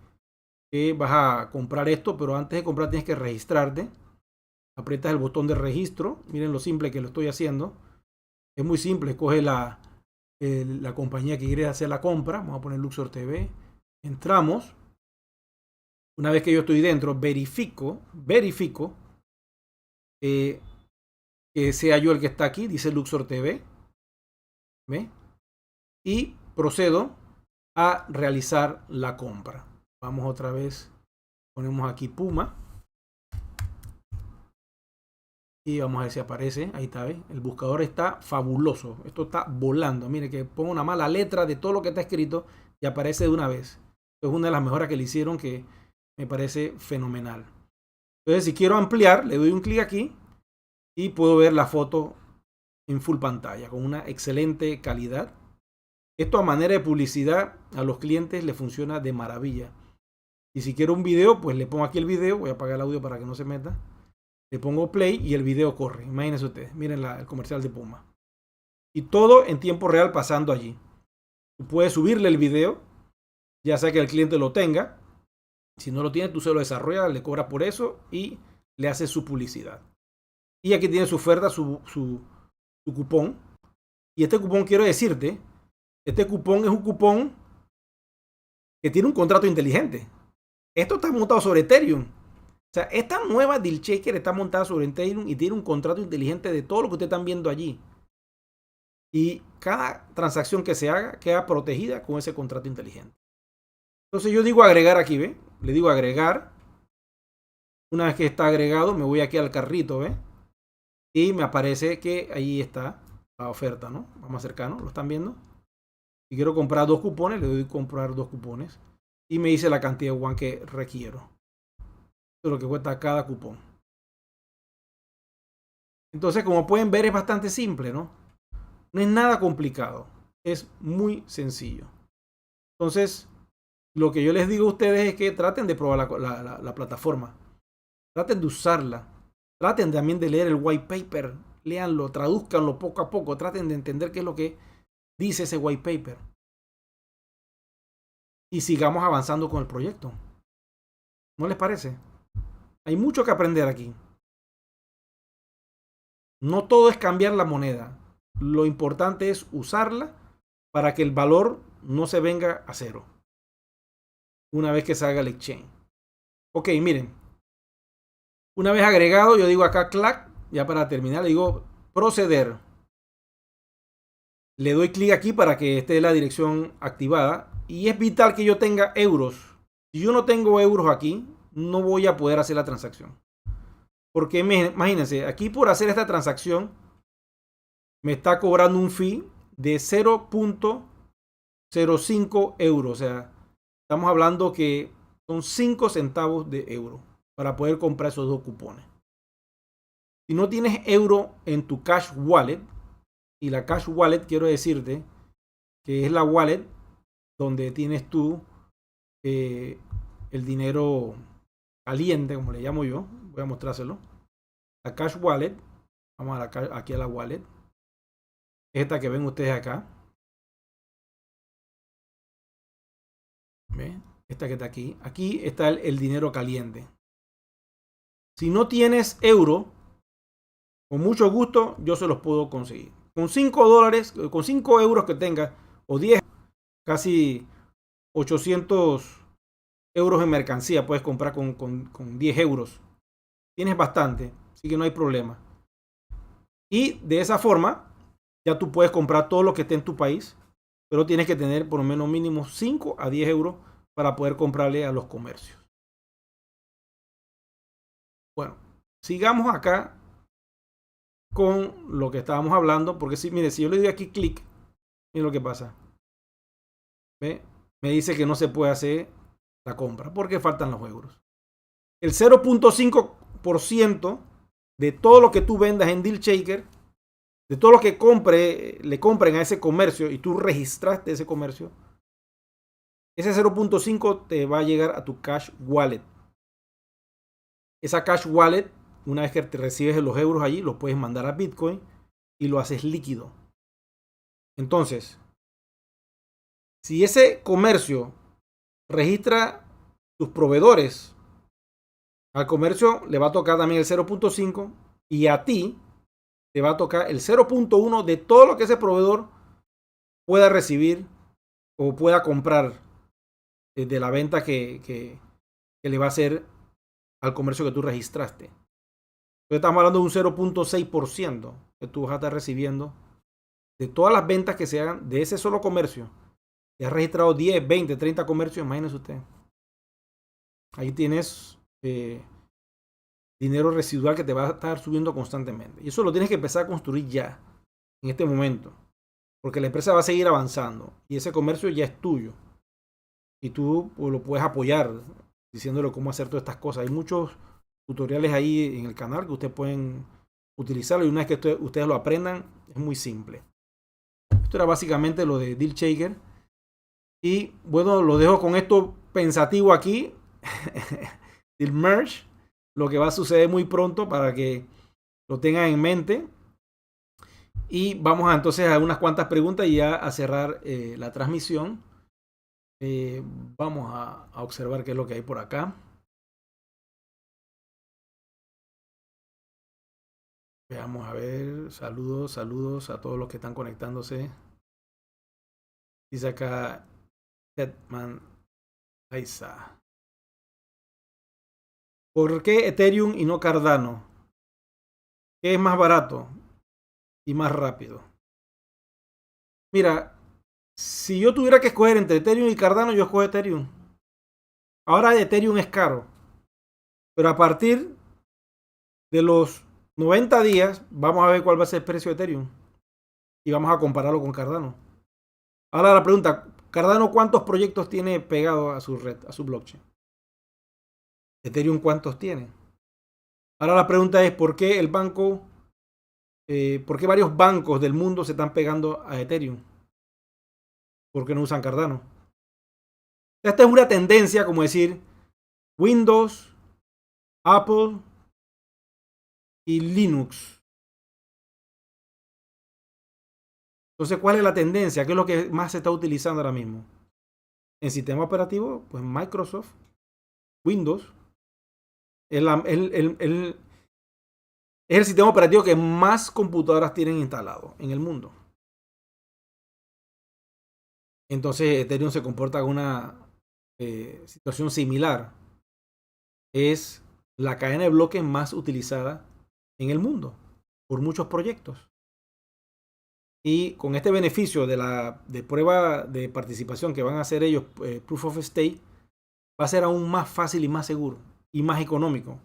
que vas a comprar esto, pero antes de comprar tienes que registrarte. Aprietas el botón de registro. Miren lo simple que lo estoy haciendo. Es muy simple. Coge la compañía que quiere hacer la compra. Vamos a poner Luxor TV. Entramos. Una vez que yo estoy dentro, verifico que sea yo el que está aquí. Dice Luxor TV. ¿Ve? Y procedo a realizar la compra. Vamos otra vez. Ponemos aquí Puma. Y vamos a ver si aparece. Ahí está, ¿ves? El buscador está fabuloso. Esto está volando. Mire que pongo una mala letra de todo lo que está escrito y aparece de una vez. Es una de las mejoras que le hicieron que me parece fenomenal. Entonces, si quiero ampliar, le doy un clic aquí y puedo ver la foto en full pantalla con una excelente calidad. Esto a manera de publicidad a los clientes le funciona de maravilla. Y si quiero un video, pues le pongo aquí el video. Voy a apagar el audio para que no se meta. Le pongo play y el video corre. Imagínense ustedes. Miren el comercial de Puma. Y todo en tiempo real pasando allí. Tú puedes subirle el video, ya sea que el cliente lo tenga. Si no lo tiene, tú se lo desarrollas, le cobras por eso y le haces su publicidad. Y aquí tiene su oferta, su cupón. Y este cupón, quiero decirte, este cupón es un cupón que tiene un contrato inteligente. Esto está montado sobre Ethereum. O sea, esta nueva DealShaker está montada sobre Ethereum y tiene un contrato inteligente de todo lo que ustedes están viendo allí. Y cada transacción que se haga queda protegida con ese contrato inteligente. Entonces yo digo agregar aquí, ¿ve? Le digo agregar. Una vez que está agregado, me voy aquí al carrito, ¿ve? Y me aparece que ahí está la oferta, ¿no? Vamos cercano, ¿lo están viendo? Si quiero comprar 2 cupones, le doy a comprar 2 cupones. Y me dice la cantidad de WAN que requiero. Esto es lo que cuesta cada cupón. Entonces, como pueden ver, es bastante simple, ¿no? No es nada complicado. Es muy sencillo. Entonces, lo que yo les digo a ustedes es que traten de probar la plataforma. Traten de usarla. Traten también de leer el white paper. Léanlo, tradúzcanlo poco a poco. Traten de entender qué es lo que dice ese white paper. Y sigamos avanzando con el proyecto. ¿No les parece? Hay mucho que aprender aquí. No todo es cambiar la moneda. Lo importante es usarla para que el valor no se venga a cero una vez que salga el exchange. Ok, miren. Una vez agregado, yo digo acá clac, ya para terminar, le digo proceder. Le doy clic aquí para que esté la dirección activada. Y es vital que yo tenga euros. Si yo no tengo euros aquí, no voy a poder hacer la transacción. Porque imagínense, aquí por hacer esta transacción me está cobrando un fee de 0.05 euros. O sea, estamos hablando que son 5 centavos de euro para poder comprar esos 2 cupones. Si no tienes euro en tu Cash Wallet, y la Cash Wallet quiero decirte que es la wallet donde tienes tú el dinero caliente, como le llamo yo. Voy a mostrárselo. La Cash Wallet, vamos aquí a la wallet. Esta que ven ustedes acá. ¿Ve? Esta que está aquí. Aquí está el dinero caliente. Si no tienes euro, con mucho gusto yo se los puedo conseguir. Con 5 dólares, con 5 euros que tengas, o 10, casi 800 euros en mercancía puedes comprar con 10 euros. Tienes bastante, así que no hay problema. Y de esa forma, ya tú puedes comprar todo lo que esté en tu país, pero tienes que tener por lo menos mínimo 5 a 10 euros para poder comprarle a los comercios. Bueno, sigamos acá con lo que estábamos hablando, porque si, mire, si yo le doy aquí clic, miren lo que pasa. ¿Ve? Me dice que no se puede hacer la compra porque faltan los euros. El 0.5% de todo lo que tú vendas en DealShaker, de todo lo que le compren a ese comercio y tú registraste ese comercio, ese 0.5 te va a llegar a tu Cash Wallet. Esa Cash Wallet, una vez que te recibes los euros allí, los puedes mandar a Bitcoin y lo haces líquido. Entonces, si ese comercio registra sus proveedores, al comercio le va a tocar también el 0.5 y a ti te va a tocar el 0.1 de todo lo que ese proveedor pueda recibir o pueda comprar de la venta que le va a hacer al comercio que tú registraste. Entonces estamos hablando de un 0.6% que tú vas a estar recibiendo de todas las ventas que se hagan de ese solo comercio. Si has registrado 10, 20, 30 comercios, imagínese usted. Ahí tienes dinero residual que te va a estar subiendo constantemente. Y eso lo tienes que empezar a construir ya, en este momento. Porque la empresa va a seguir avanzando y ese comercio ya es tuyo. Y tú pues, lo puedes apoyar diciéndole cómo hacer todas estas cosas. Hay muchos tutoriales ahí en el canal que ustedes pueden utilizarlo y una vez que ustedes lo aprendan, es muy simple. Esto era básicamente lo de Dealshaker. Y bueno, lo dejo con esto pensativo aquí. El merge. Lo que va a suceder muy pronto para que lo tengan en mente. Y vamos entonces a unas cuantas preguntas y ya a cerrar la transmisión. Vamos a observar qué es lo que hay por acá. Veamos a ver. Saludos, saludos a todos los que están conectándose. Dice acá Tetman Aiza. ¿Por qué Ethereum y no Cardano? ¿Qué es más barato y más rápido? Mira, si yo tuviera que escoger entre Ethereum y Cardano, yo escojo Ethereum. Ahora Ethereum es caro. Pero a partir de los 90 días, vamos a ver cuál va a ser el precio de Ethereum. Y vamos a compararlo con Cardano. Ahora la pregunta, ¿Cardano cuántos proyectos tiene pegado a su red, a su blockchain? Ethereum cuántos tiene. Ahora la pregunta es, ¿por qué el banco, por qué varios bancos del mundo se están pegando a Ethereum? ¿Por qué no usan Cardano? Esta es una tendencia, como decir, Windows, Apple y Linux. Entonces, ¿cuál es la tendencia? ¿Qué es lo que más se está utilizando ahora mismo? En sistema operativo, pues Microsoft, Windows, es el sistema operativo que más computadoras tienen instalado en el mundo. Entonces, Ethereum se comporta con una situación similar. Es la cadena de bloques más utilizada en el mundo por muchos proyectos. Y con este beneficio de prueba de participación que van a hacer ellos, Proof of Stake, va a ser aún más fácil y más seguro y más económico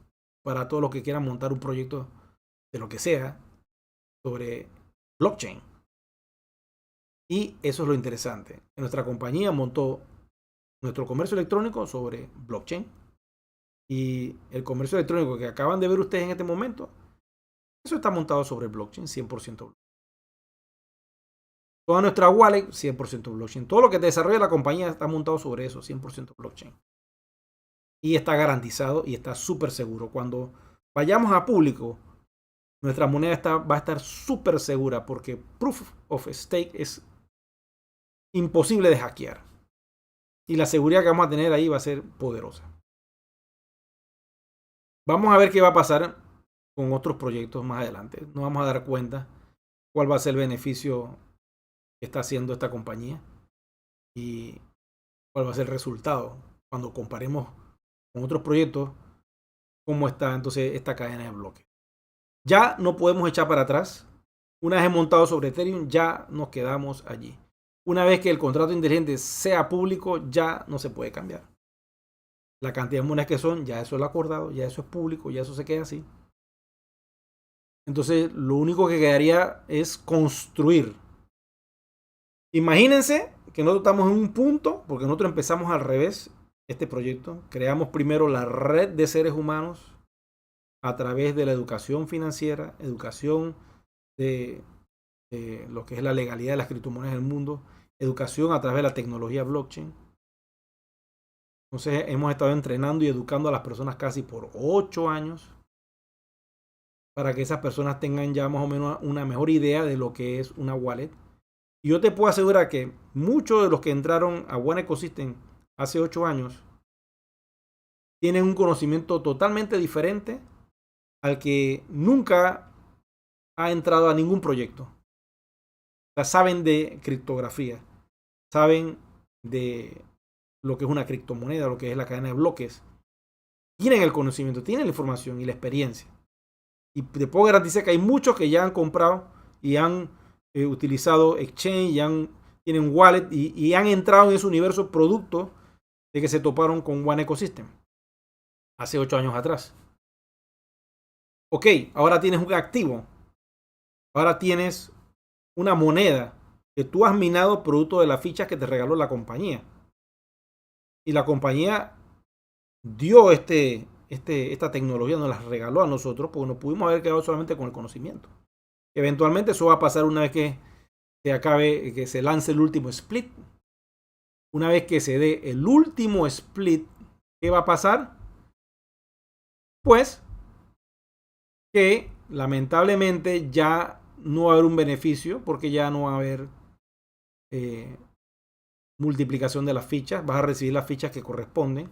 para todos los que quieran montar un proyecto de lo que sea sobre blockchain. Y eso es lo interesante. Nuestra compañía montó nuestro comercio electrónico sobre blockchain. Y el comercio electrónico que acaban de ver ustedes en este momento, eso está montado sobre blockchain, 100% blockchain. Toda nuestra wallet, 100% blockchain. Todo lo que desarrolla la compañía está montado sobre eso, 100% blockchain. Y está garantizado y está súper seguro. Cuando vayamos a público, nuestra moneda va a estar súper segura porque Proof of Stake es imposible de hackear. Y la seguridad que vamos a tener ahí va a ser poderosa. Vamos a ver qué va a pasar con otros proyectos más adelante. Nos vamos a dar cuenta cuál va a ser el beneficio que está haciendo esta compañía y cuál va a ser el resultado cuando comparemos con otros proyectos, cómo está entonces esta cadena de bloques. Ya no podemos echar para atrás. Una vez montado sobre Ethereum, ya nos quedamos allí. Una vez que el contrato inteligente sea público, ya no se puede cambiar. La cantidad de monedas que son, ya eso es lo acordado, ya eso es público, ya eso se queda así. Entonces, lo único que quedaría es construir. Imagínense que nosotros estamos en un punto, porque nosotros empezamos al revés este proyecto. Creamos primero la red de seres humanos a través de la educación financiera, educación de lo que es la legalidad de las criptomonedas en el mundo, educación a través de la tecnología blockchain. Entonces hemos estado entrenando y educando a las personas casi por 8 años. para que esas personas tengan ya más o menos una mejor idea de lo que es una wallet. Y yo te puedo asegurar que muchos de los que entraron a One Ecosystem hace 8 años tienen un conocimiento totalmente diferente al que nunca ha entrado a ningún proyecto. O sea, saben de criptografía, saben de lo que es una criptomoneda, lo que es la cadena de bloques. Tienen el conocimiento, tienen la información y la experiencia. Y te puedo garantizar que hay muchos que ya han comprado y han utilizado exchange, tienen wallet y han entrado en ese universo producto de que se toparon con One Ecosystem hace 8 años atrás. Ok, ahora tienes un activo. Ahora tienes una moneda que tú has minado producto de las fichas que te regaló la compañía. Y la compañía dio esta tecnología, nos la regaló a nosotros, porque nos pudimos haber quedado solamente con el conocimiento. Eventualmente eso va a pasar una vez que se acabe, que se lance el último split. Una vez que se dé el último split, ¿qué va a pasar? Pues que lamentablemente ya no va a haber un beneficio porque ya no va a haber multiplicación de las fichas. Vas a recibir las fichas que corresponden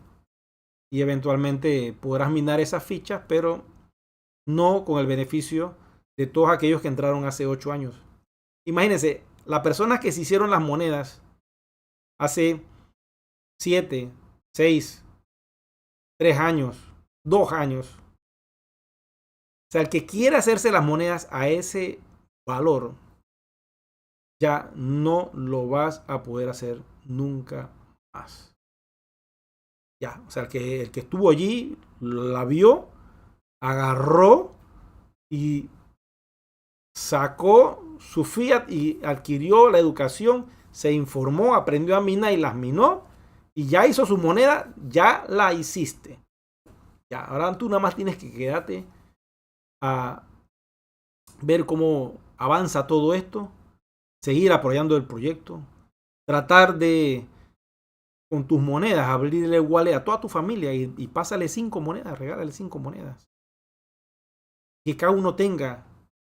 y eventualmente podrás minar esas fichas, pero no con el beneficio de todos aquellos que entraron hace 8 años. Imagínense, las personas que se hicieron las monedas hace 7, 6, 3 años, 2 años. O sea, el que quiera hacerse las monedas a ese valor, ya no lo vas a poder hacer nunca más. Ya, o sea, el que estuvo allí, la vio, agarró y sacó su fiat y adquirió la educación, se informó, aprendió a minar y las minó y ya hizo su moneda, ya la hiciste. Ya, ahora tú nada más tienes que quedarte a ver cómo avanza todo esto, seguir apoyando el proyecto, tratar de con tus monedas abrirle wallet a toda tu familia y pásale 5 monedas, regálale 5 monedas. Que cada uno tenga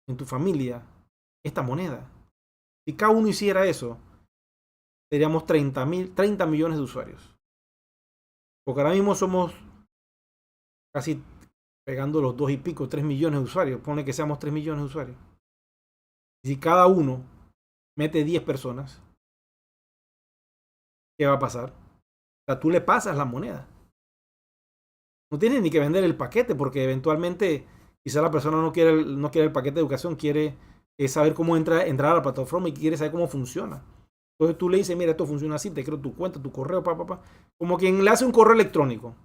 en tu familia esta moneda. Si cada uno hiciera eso, seríamos 30 millones de usuarios. Porque ahora mismo somos casi pegando los 2 y pico, 3 millones de usuarios. Pone que seamos 3 millones de usuarios. Y si cada uno mete 10 personas, ¿qué va a pasar? O sea, tú le pasas la moneda. No tienes ni que vender el paquete porque eventualmente quizá la persona no quiere el paquete de educación, quiere saber cómo entrar a la plataforma y quiere saber cómo funciona. Entonces tú le dices, mira, esto funciona así, te creo tu cuenta, tu correo, como quien le hace un correo electrónico.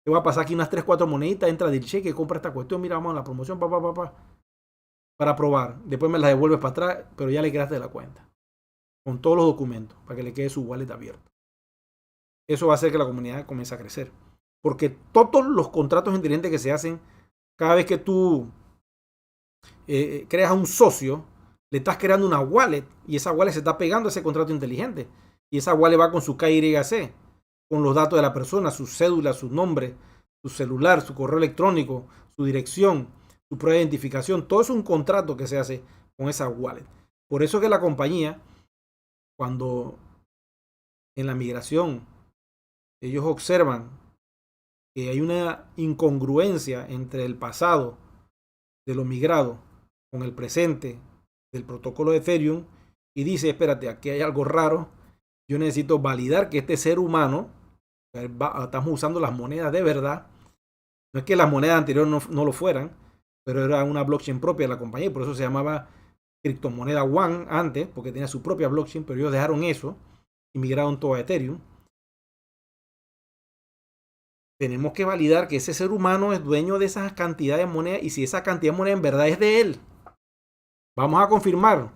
Te va a pasar aquí unas 3, 4 moneditas, entra del cheque, compra esta cuestión, mira, vamos a la promoción, para probar. Después me la devuelves para atrás, pero ya le creaste la cuenta. Con todos los documentos, para que le quede su wallet abierto. Eso va a hacer que la comunidad comience a crecer. Porque todos los contratos inteligentes que se hacen, cada vez que tú creas a un socio, le estás creando una wallet y esa wallet se está pegando a ese contrato inteligente. Y esa wallet va con su KYC, con los datos de la persona, su cédula, su nombre, su celular, su correo electrónico, su dirección, su prueba de identificación. Todo es un contrato que se hace con esa wallet. Por eso que la compañía, cuando en la migración ellos observan que hay una incongruencia entre el pasado de lo migrado con el presente del protocolo de Ethereum y dice, espérate, aquí hay algo raro, yo necesito validar que este ser humano, estamos usando las monedas de verdad, no es que las monedas anteriores no lo fueran, pero era una blockchain propia de la compañía y por eso se llamaba criptomoneda One antes, porque tenía su propia blockchain, pero ellos dejaron eso y migraron todo a Ethereum. Tenemos que validar que ese ser humano es dueño de esa cantidad de moneda y si esa cantidad de moneda en verdad es de él. Vamos a confirmar.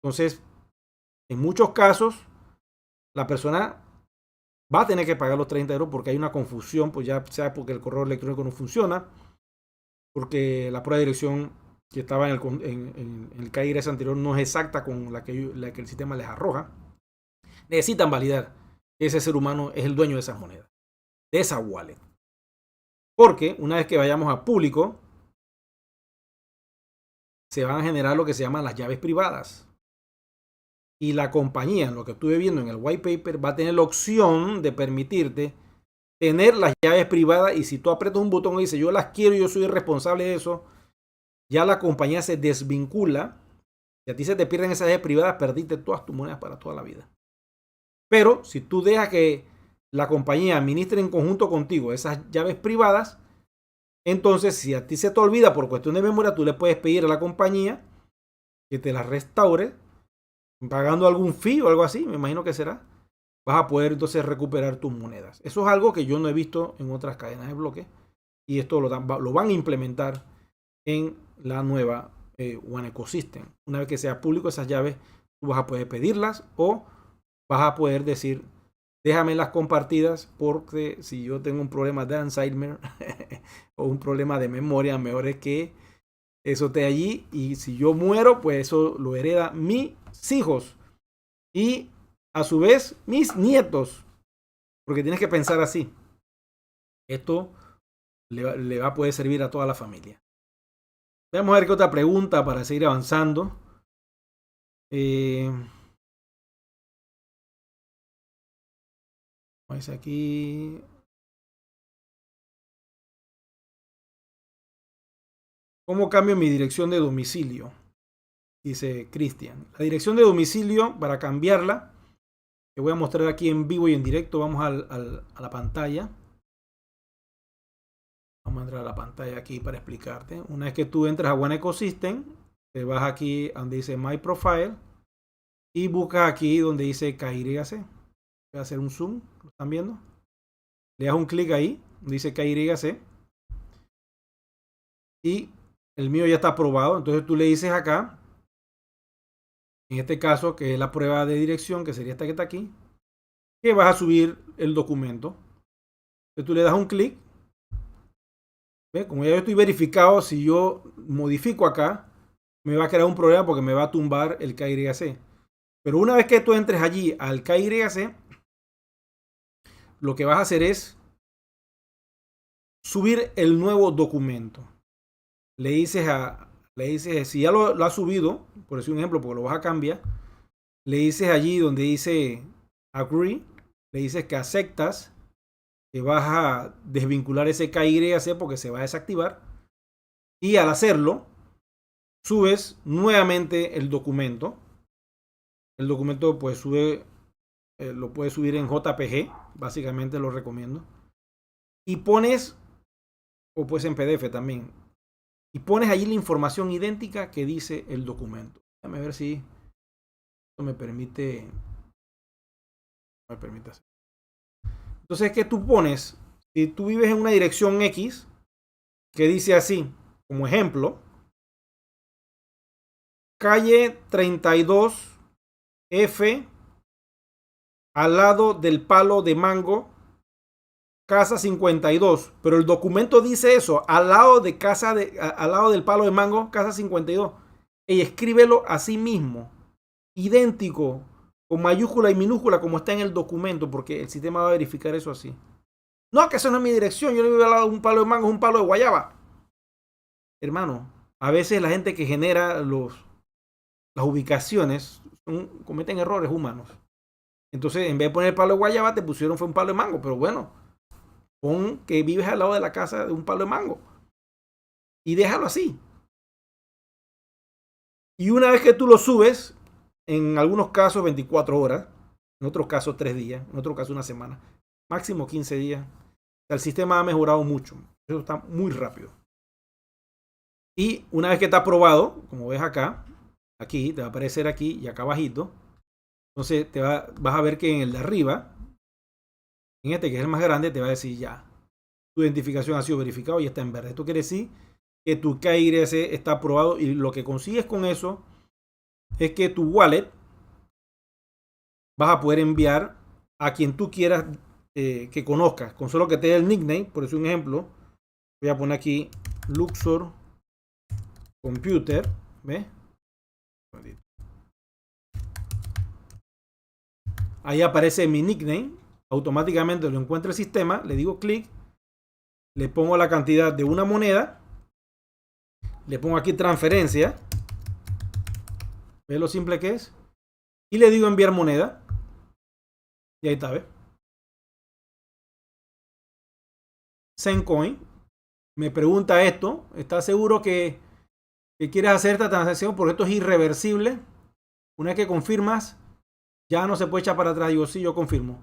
Entonces, en muchos casos, la persona va a tener que pagar los 30 euros porque hay una confusión, pues ya sea porque el correo electrónico no funciona, porque la prueba de dirección que estaba en el KYC anterior no es exacta con la que el sistema les arroja. Necesitan validar que ese ser humano es el dueño de esas monedas, de esa wallet. Porque una vez que vayamos a público, se van a generar lo que se llaman las llaves privadas. Y la compañía, lo que estuve viendo en el white paper, va a tener la opción de permitirte tener las llaves privadas, y si tú aprietas un botón y dices yo las quiero, yo soy responsable de eso, ya la compañía se desvincula. Si a ti se te pierden esas llaves privadas, perdiste todas tus monedas para toda la vida. Pero si tú dejas que la compañía administre en conjunto contigo esas llaves privadas, entonces si a ti se te olvida por cuestión de memoria, tú le puedes pedir a la compañía que te las restaure pagando algún fee o algo así, me imagino que será. Vas a poder entonces recuperar tus monedas. Eso es algo que yo no he visto en otras cadenas de bloques, y esto lo van a implementar en la nueva One Ecosystem. Una vez que sea público esas llaves, tú vas a poder pedirlas o vas a poder decir déjame las compartidas, porque si yo tengo un problema de Alzheimer o un problema de memoria, mejor es que eso esté allí, y si yo muero, pues eso lo hereda mis hijos y a su vez mis nietos, porque tienes que pensar así. Esto le va a poder servir a toda la familia. Vamos a ver qué otra pregunta para seguir avanzando. Vamos aquí. ¿Cómo cambio mi dirección de domicilio? Dice Cristian. La dirección de domicilio, para cambiarla, te voy a mostrar aquí en vivo y en directo. Vamos a la pantalla. Vamos a entrar a la pantalla aquí para explicarte. Una vez que tú entras a One Ecosystem, te vas aquí donde dice My Profile y buscas aquí donde dice KYC. Voy a hacer un zoom. ¿Lo están viendo? Le das un clic ahí, donde dice KYC. Y el mío ya está aprobado. Entonces tú le dices acá, en este caso, que es la prueba de dirección, que sería esta que está aquí, que vas a subir el documento. Entonces tú le das un clic. ¿Ve? Como ya yo estoy verificado, si yo modifico acá, me va a crear un problema porque me va a tumbar el KYC. Pero una vez que tú entres allí al KYC, lo que vas a hacer es subir el nuevo documento. Le dices, si ya lo has subido, por decir un ejemplo, porque lo vas a cambiar, le dices allí donde dice agree, le dices que aceptas, que vas a desvincular ese KYC porque se va a desactivar, y al hacerlo, subes nuevamente el documento. El documento pues lo puedes subir en JPG, básicamente lo recomiendo, y pones, o pues en PDF también, y pones allí la información idéntica que dice el documento. Déjame ver si esto me permite hacer. Entonces, ¿qué tú pones? Si tú vives en una dirección X que dice así, como ejemplo, calle 32F, al lado del palo de mango, casa 52, pero el documento dice eso, al lado del palo de mango, casa 52. Y escríbelo así mismo, idéntico, con mayúscula y minúscula como está en el documento, porque el sistema va a verificar eso así. No, que eso no es mi dirección, yo no vivo al lado de un palo de mango, es un palo de guayaba. Hermano, a veces la gente que genera las ubicaciones cometen errores humanos. Entonces, en vez de poner el palo de guayaba, te pusieron fue un palo de mango, pero bueno, pon que vives al lado de la casa de un palo de mango y déjalo así. Y una vez que tú lo subes, en algunos casos 24 horas, en otros casos 3 días, en otros casos una semana, máximo 15 días, el sistema ha mejorado mucho. Eso está muy rápido. Y una vez que está aprobado, como ves acá, aquí te va a aparecer aquí y acá abajito. Entonces vas a ver que en el de arriba, en este que es el más grande, te va a decir ya, tu identificación ha sido verificada y está en verde. Esto quiere decir que tu KYC está aprobado, y lo que consigues con eso es que tu wallet vas a poder enviar a quien tú quieras que conozcas, con solo que te dé el nickname. Por eso un ejemplo, voy a poner aquí Luxor Computer, ¿ves? Ahí aparece mi nickname, automáticamente lo encuentra el sistema, le digo clic, le pongo la cantidad de una moneda, le pongo aquí transferencia, ¿Ves lo simple que es? Y le digo enviar moneda. Y ahí está, ¿ves? Zencoin me pregunta esto. ¿Estás seguro que quieres hacer esta transacción? Porque esto es irreversible. Una vez que confirmas, ya no se puede echar para atrás. Digo, sí, yo confirmo.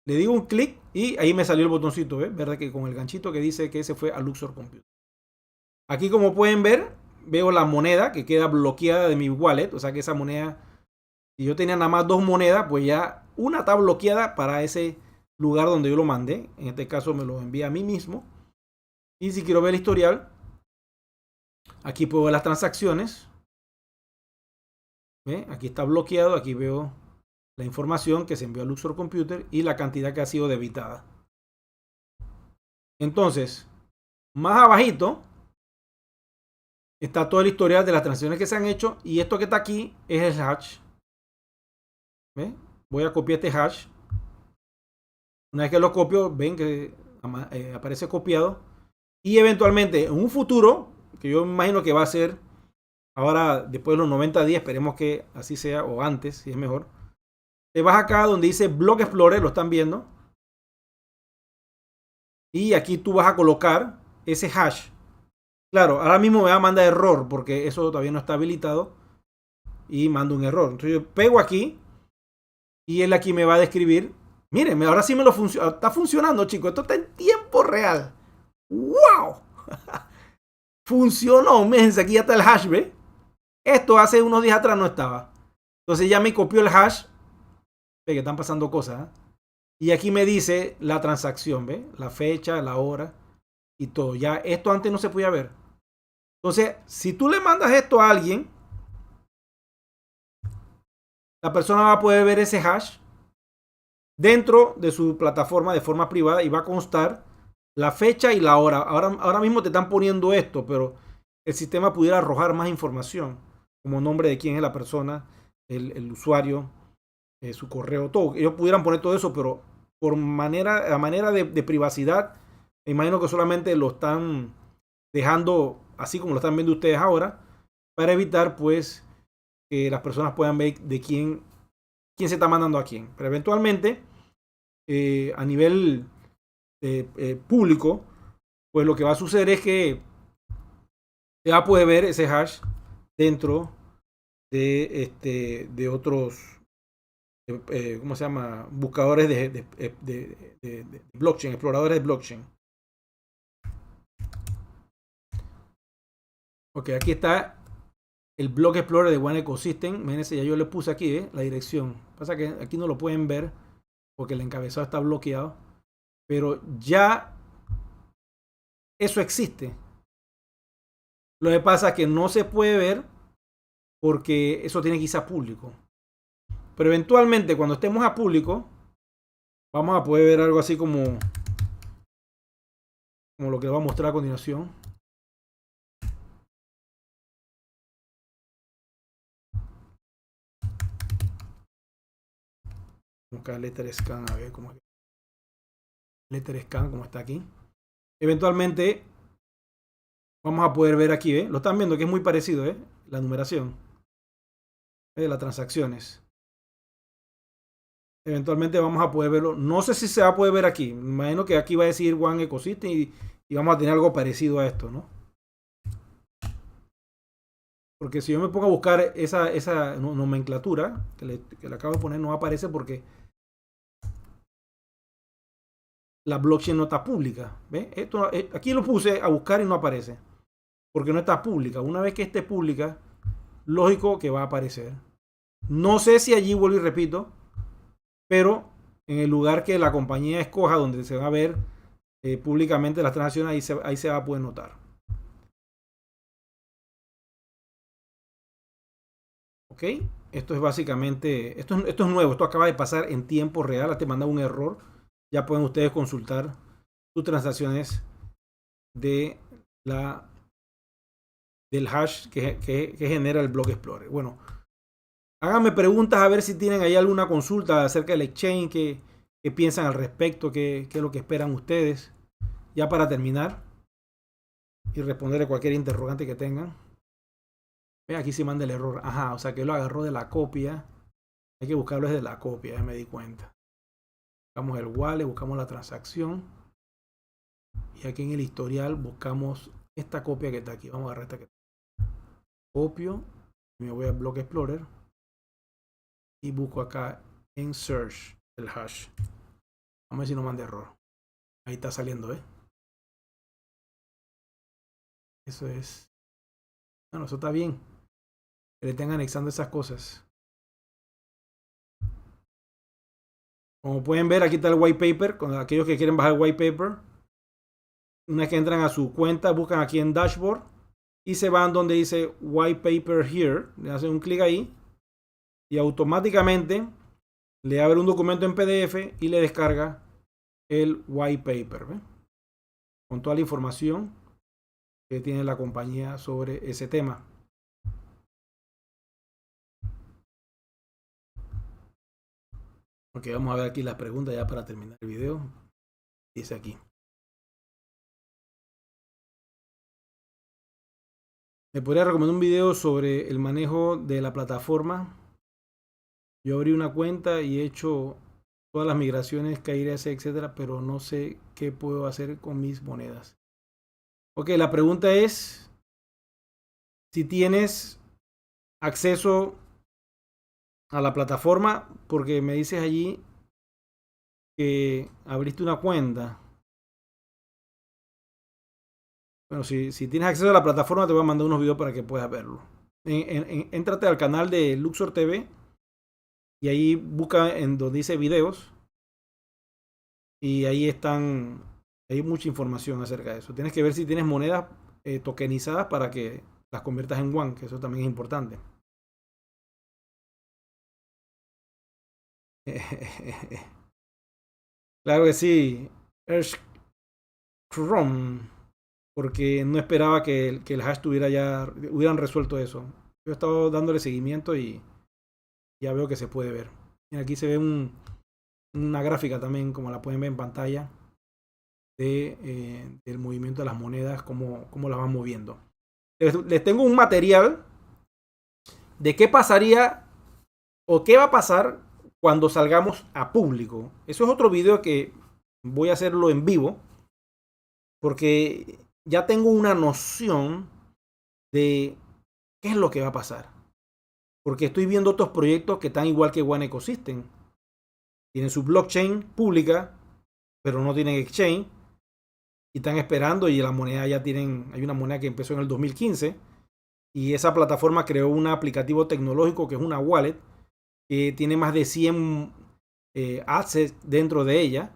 Le digo un clic y ahí me salió el botoncito, ¿ves? ¿Verdad? Que con el ganchito que dice que ese fue a Luxor Compute. Aquí, como pueden ver, veo la moneda que queda bloqueada de mi wallet. O sea que esa moneda, si yo tenía nada más 2 monedas, pues ya una está bloqueada para ese lugar donde yo lo mandé. En este caso me lo envía a mí mismo. Y si quiero ver el historial, aquí puedo ver las transacciones. ¿Ve? Aquí está bloqueado. Aquí veo la información que se envió a Luxor Computer y la cantidad que ha sido debitada. Entonces, más abajito está todo el historial de las transacciones que se han hecho. Y esto que está aquí es el hash. ¿Ve? Voy a copiar este hash. Una vez que lo copio, ven que aparece copiado. Y eventualmente, en un futuro, que yo me imagino que va a ser ahora después de los 90 días, esperemos que así sea, o antes, si es mejor. Te vas acá donde dice Block Explorer, lo están viendo. Y aquí tú vas a colocar ese hash. Claro, ahora mismo me va a mandar error porque eso todavía no está habilitado. Y mando un error. Entonces yo pego aquí y él aquí me va a describir. Miren, ahora sí me lo está funcionando, chicos. Esto está en tiempo real. ¡Wow! Funcionó. Mírense, aquí ya está el hash, ¿ve? Esto hace unos días atrás no estaba. Entonces ya me copió el hash. Ve que están pasando cosas. Y aquí me dice la transacción, ¿ve? La fecha, la hora y todo. Ya esto antes no se podía ver. Entonces, si tú le mandas esto a alguien, la persona va a poder ver ese hash dentro de su plataforma de forma privada y va a constar la fecha y la hora. Ahora mismo te están poniendo esto, pero el sistema pudiera arrojar más información, como nombre de quién es la persona, el usuario, su correo, todo. Ellos pudieran poner todo eso, pero por manera de privacidad, me imagino que solamente lo están dejando así como lo están viendo ustedes ahora, para evitar pues que las personas puedan ver de quién se está mandando a quién. Pero eventualmente, a nivel público, pues lo que va a suceder es que se va a poder ver ese hash dentro de otros, ¿cómo se llama? Buscadores de blockchain, exploradores de blockchain. Ok, aquí está el Block Explorer de One Ecosystem. Imagínense, ya yo le puse aquí la dirección. Pasa que aquí no lo pueden ver porque el encabezado está bloqueado. Pero ya eso existe. Lo que pasa es que no se puede ver porque eso tiene que irse a público. Pero eventualmente, cuando estemos a público, vamos a poder ver algo así como lo que les voy a mostrar a continuación. Buscar Letterscan a ver cómo es. Letterscan como está aquí. Eventualmente vamos a poder ver aquí, lo están viendo que es muy parecido, la numeración de las transacciones. Eventualmente vamos a poder verlo. No sé si se va a poder ver aquí. Me imagino que aquí va a decir One Ecosystem y vamos a tener algo parecido a esto, ¿no? Porque si yo me pongo a buscar esa nomenclatura que le acabo de poner, no aparece porque la blockchain no está pública. ¿Ves? Esto, aquí lo puse a buscar y no aparece. Porque no está pública. Una vez que esté pública, lógico que va a aparecer. No sé si allí, vuelvo y repito, pero en el lugar que la compañía escoja donde se va a ver públicamente las transacciones, ahí se va a poder notar. Ok, esto es básicamente, esto es nuevo, esto acaba de pasar en tiempo real, te manda un error. Ya pueden ustedes consultar sus transacciones del hash que genera el Block Explorer. Bueno, háganme preguntas a ver si tienen ahí alguna consulta acerca del exchange, qué piensan al respecto, qué es lo que esperan ustedes. Ya para terminar y responderle cualquier interrogante que tengan. Ve, aquí sí manda el error. Ajá, o sea que lo agarró de la copia. Hay que buscarlo desde la copia, ya me di cuenta. Buscamos el wallet, buscamos la transacción. Y aquí en el historial buscamos esta copia que está aquí. Vamos a agarrar esta que está aquí. Copio. Me voy al Block Explorer. Y busco acá en Search el hash. Vamos a ver si no manda error. Ahí está saliendo, ¿eh? Eso es. Bueno, eso está bien. Que le estén anexando esas cosas. Como pueden ver, aquí está el white paper. Con aquellos que quieren bajar el white paper. Una vez que entran a su cuenta, buscan aquí en Dashboard. Y se van donde dice white paper here. Le hacen un clic ahí. Y automáticamente le abre un documento en PDF y le descarga el white paper. ¿Ve? Con toda la información que tiene la compañía sobre ese tema. Ok, vamos a ver aquí las preguntas ya para terminar el video. Dice aquí. ¿Me podría recomendar un video sobre el manejo de la plataforma? Yo abrí una cuenta y he hecho todas las migraciones, KYC, etcétera, pero no sé qué puedo hacer con mis monedas. Ok, la pregunta es si tienes acceso a la plataforma, porque me dices allí que abriste una cuenta. Bueno, si tienes acceso a la plataforma, te voy a mandar unos videos para que puedas verlo. Éntrate al canal de Luxor TV y ahí busca en donde dice videos y ahí están, hay mucha información acerca de eso. Tienes que ver si tienes monedas tokenizadas para que las conviertas en WAN, que eso también es importante. Claro que sí, Chrome, porque no esperaba que el hash hubieran resuelto eso. Yo he estado dándole seguimiento y ya veo que se puede ver. Y aquí se ve una gráfica también, como la pueden ver en pantalla, del movimiento de las monedas, cómo las van moviendo. Les tengo un material de qué pasaría o qué va a pasar cuando salgamos a público. Eso es otro video que voy a hacerlo en vivo, porque ya tengo una noción de qué es lo que va a pasar. Porque estoy viendo otros proyectos que están igual que One Ecosystem. Tienen su blockchain pública, pero no tienen exchange. Y están esperando y la moneda ya tienen, hay una moneda que empezó en el 2015 y esa plataforma creó un aplicativo tecnológico que es una wallet que tiene más de 100 assets dentro de ella.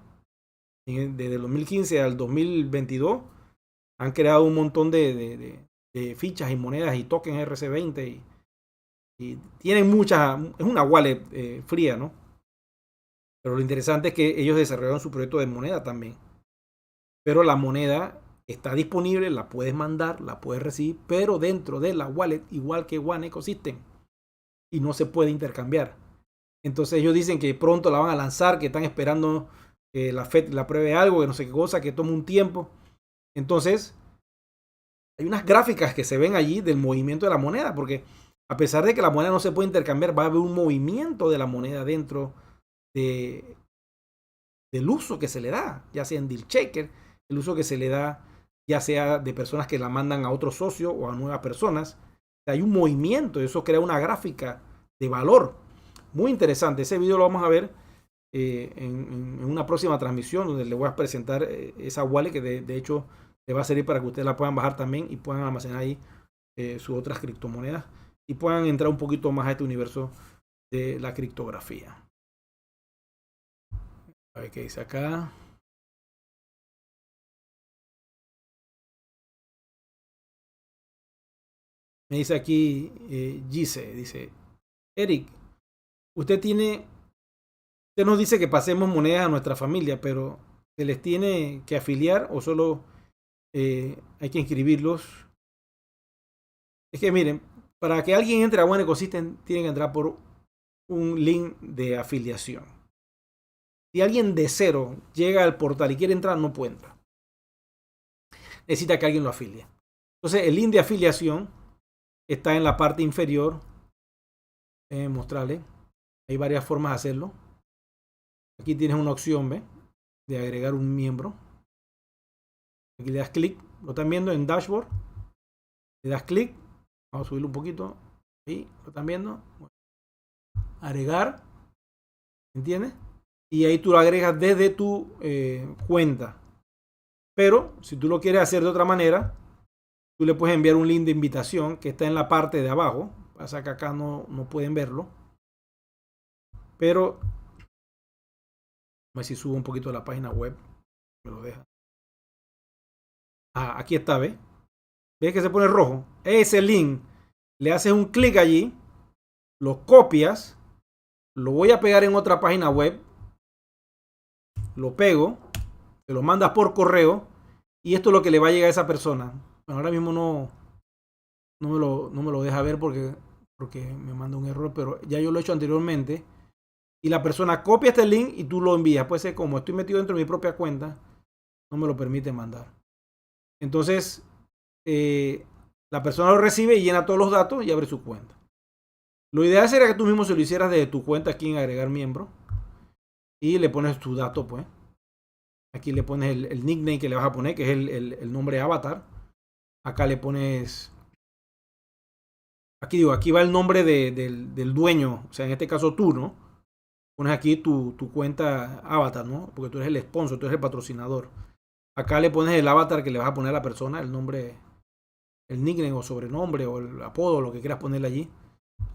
Desde el 2015 al 2022 han creado un montón de fichas y monedas y tokens RC20 y tienen muchas, es una wallet fría, ¿no? Pero lo interesante es que ellos desarrollaron su proyecto de moneda también. Pero la moneda está disponible, la puedes mandar, la puedes recibir, pero dentro de la wallet, igual que One Ecosystem, y no se puede intercambiar. Entonces ellos dicen que pronto la van a lanzar, que están esperando que la Fed la pruebe algo, que no sé qué cosa, que tome un tiempo. Entonces, hay unas gráficas que se ven allí del movimiento de la moneda, porque a pesar de que la moneda no se puede intercambiar, va a haber un movimiento de la moneda dentro de, del uso que se le da, ya sea en deal checker, el uso que se le da ya sea de personas que la mandan a otro socio o a nuevas personas. Hay un movimiento, eso crea una gráfica de valor muy interesante. Ese video lo vamos a ver en una próxima transmisión donde le voy a presentar esa wallet que de hecho le va a servir para que ustedes la puedan bajar también y puedan almacenar ahí sus otras criptomonedas y puedan entrar un poquito más a este universo de la criptografía. A ver qué dice acá. Me dice aquí Gise, dice, Eric, usted nos dice que pasemos monedas a nuestra familia, pero ¿se les tiene que afiliar o solo hay que inscribirlos? Es que miren, para que alguien entre a One Ecosystem tiene que entrar por un link de afiliación. Si alguien de cero llega al portal y quiere entrar, no puede entrar. Necesita que alguien lo afilie. Entonces, el link de afiliación está en la parte inferior. Mostrarle. Hay varias formas de hacerlo. Aquí tienes una opción, ¿ve? De agregar un miembro. Aquí le das clic. Lo están viendo en Dashboard. Le das clic. Vamos a subirlo un poquito. Ahí, lo están viendo. Agregar. ¿Entiendes? Y ahí tú lo agregas desde tu cuenta. Pero si tú lo quieres hacer de otra manera, tú le puedes enviar un link de invitación que está en la parte de abajo. Pasa que acá no pueden verlo. Pero a ver si subo un poquito de la página web. Me lo deja. Ah, aquí está, ¿ves? ¿Ves que se pone rojo? Ese link. Le haces un clic allí. Lo copias. Lo voy a pegar en otra página web. Lo pego. Te lo mandas por correo. Y esto es lo que le va a llegar a esa persona. Bueno, ahora mismo no me lo deja ver porque me manda un error. Pero ya yo lo he hecho anteriormente. Y la persona copia este link y tú lo envías. Puede ser como estoy metido dentro de mi propia cuenta. No me lo permite mandar. Entonces, la persona lo recibe y llena todos los datos y abre su cuenta. Lo ideal sería que tú mismo se lo hicieras desde tu cuenta aquí en agregar miembro. Y le pones tu dato, pues. Aquí le pones el nickname que le vas a poner, que es el nombre avatar. Acá le pones... Aquí va el nombre del dueño. O sea, en este caso tú, ¿no? Pones aquí tu cuenta avatar, ¿no? Porque tú eres el sponsor, tú eres el patrocinador. Acá le pones el avatar que le vas a poner a la persona, el nombre, el nickname o sobrenombre o el apodo, lo que quieras ponerle allí.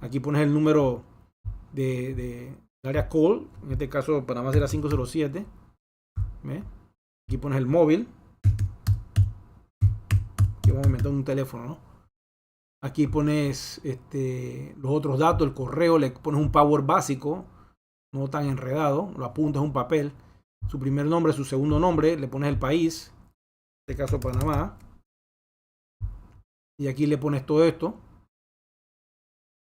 Aquí pones el número de área call. En este caso, Panamá será 507. ¿Ve? Aquí pones el móvil. Aquí vamos a inventar un teléfono, ¿no? Aquí pones los otros datos, el correo, le pones un password básico, no tan enredado, lo apuntas a un papel. Su primer nombre, su segundo nombre, le pones el país, en este caso Panamá. Y aquí le pones todo esto.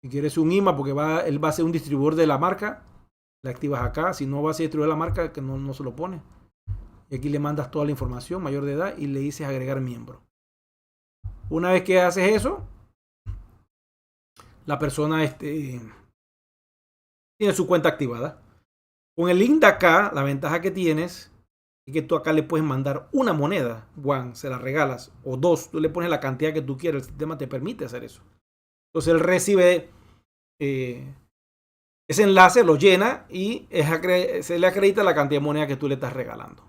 Si quieres un IMA, porque él va a ser un distribuidor de la marca, le activas acá. Si no va a ser distribuidor de la marca, que no se lo pone. Y aquí le mandas toda la información, mayor de edad, y le dices agregar miembro. Una vez que haces eso, la persona tiene su cuenta activada. Con el link de acá, la ventaja que tienes es que tú acá le puedes mandar una moneda, one, se la regalas, o dos, tú le pones la cantidad que tú quieras, el sistema te permite hacer eso. Entonces él recibe ese enlace, lo llena y se le acredita la cantidad de moneda que tú le estás regalando.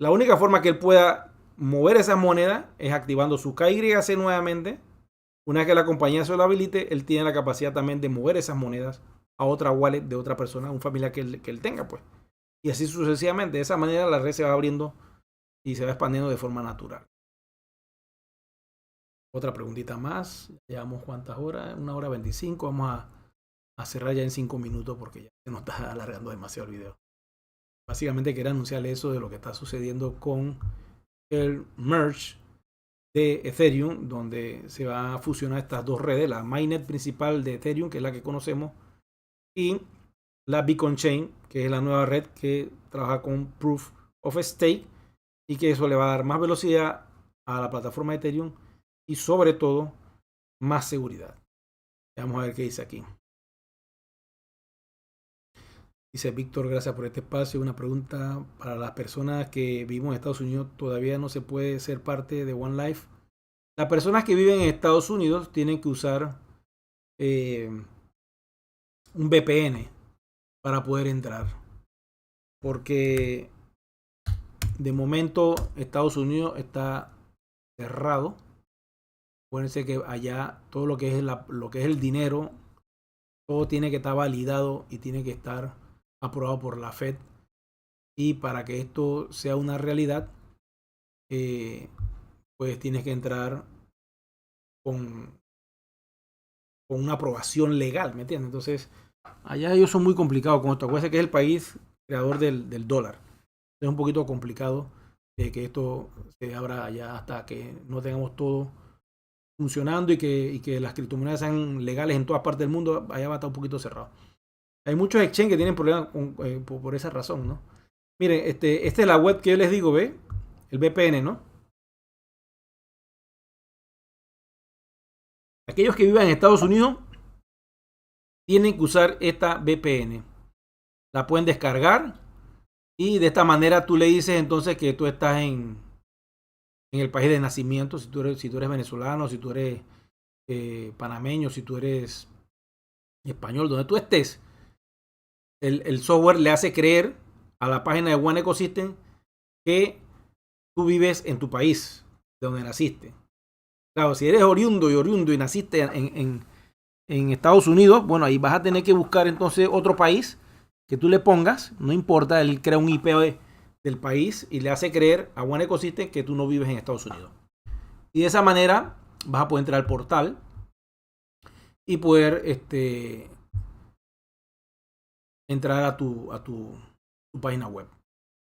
La única forma que él pueda mover esas monedas es activando su KYC nuevamente. Una vez que la compañía se lo habilite, él tiene la capacidad también de mover esas monedas a otra wallet de otra persona, un familiar que él tenga, pues. Y así sucesivamente. De esa manera la red se va abriendo y se va expandiendo de forma natural. Otra preguntita más. Llevamos cuántas horas, 1 hora 25. Vamos a cerrar ya en 5 minutos porque ya se nos está alargando demasiado el video. Básicamente quería anunciarle eso de lo que está sucediendo con el merge de Ethereum, donde se va a fusionar estas dos redes, la mainnet principal de Ethereum, que es la que conocemos, y la Beacon Chain, que es la nueva red que trabaja con Proof of Stake, y que eso le va a dar más velocidad a la plataforma de Ethereum y sobre todo más seguridad. Vamos a ver qué dice aquí. Dice Víctor, gracias por este espacio. Una pregunta para las personas que vivimos en Estados Unidos. Todavía no se puede ser parte de One Life. Las personas que viven en Estados Unidos tienen que usar un VPN para poder entrar. Porque de momento Estados Unidos está cerrado. Acuérdense que allá todo lo que es el dinero, todo tiene que estar validado y tiene que estar aprobado por la Fed. Y para que esto sea una realidad, pues tienes que entrar con una aprobación legal, ¿me entiendes? Entonces, allá ellos son muy complicados con esto. Acuérdense que es el país creador del dólar. Es un poquito complicado que esto se abra allá hasta que no tengamos todo funcionando y que las criptomonedas sean legales en todas partes del mundo. Allá va a estar un poquito cerrado. Hay muchos exchanges que tienen problemas por esa razón, ¿no? Miren, esta es la web que yo les digo, ¿ve? El VPN, ¿no? Aquellos que vivan en Estados Unidos tienen que usar esta VPN. La pueden descargar y de esta manera tú le dices entonces que tú estás en el país de nacimiento, si tú eres venezolano, si tú eres panameño, si tú eres español, donde tú estés, el software le hace creer a la página de One Ecosystem que tú vives en tu país, de donde naciste. Claro, si eres oriundo y naciste en Estados Unidos, bueno, ahí vas a tener que buscar entonces otro país que tú le pongas, no importa, él crea un IP del país y le hace creer a One Ecosystem que tú no vives en Estados Unidos. Y de esa manera vas a poder entrar al portal y poder entrar a tu página web.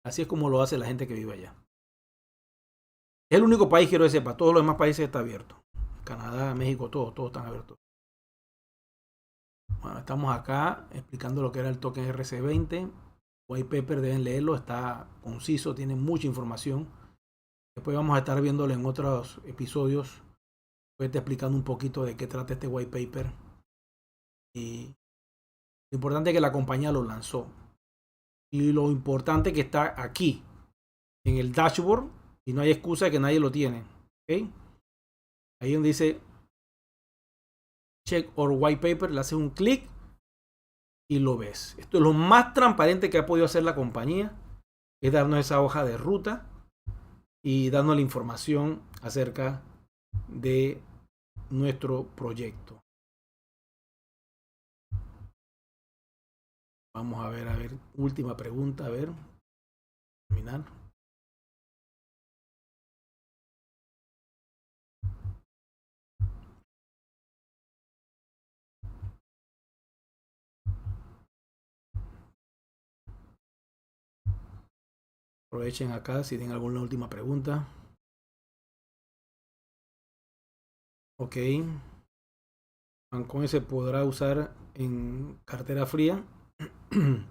Así es como lo hace la gente que vive allá. Es el único país, quiero que sepa, todos los demás países están abiertos. Canadá, México, todos están abiertos. Bueno, estamos acá explicando lo que era el token RC20. White paper, deben leerlo, está conciso, tiene mucha información. Después vamos a estar viéndolo en otros episodios. Voy a estar explicando un poquito de qué trata este white paper. Y lo importante es que la compañía lo lanzó. Y lo importante es que está aquí, en el dashboard, y no hay excusa de que nadie lo tiene. ¿Okay? Ahí donde dice check or white paper, le haces un clic y lo ves. Esto es lo más transparente que ha podido hacer la compañía, es darnos esa hoja de ruta y darnos la información acerca de nuestro proyecto. Vamos a ver, última pregunta, a ver, terminar. Aprovechen acá si tienen alguna última pregunta. Ok. Bitcoin se podrá usar en cartera fría. En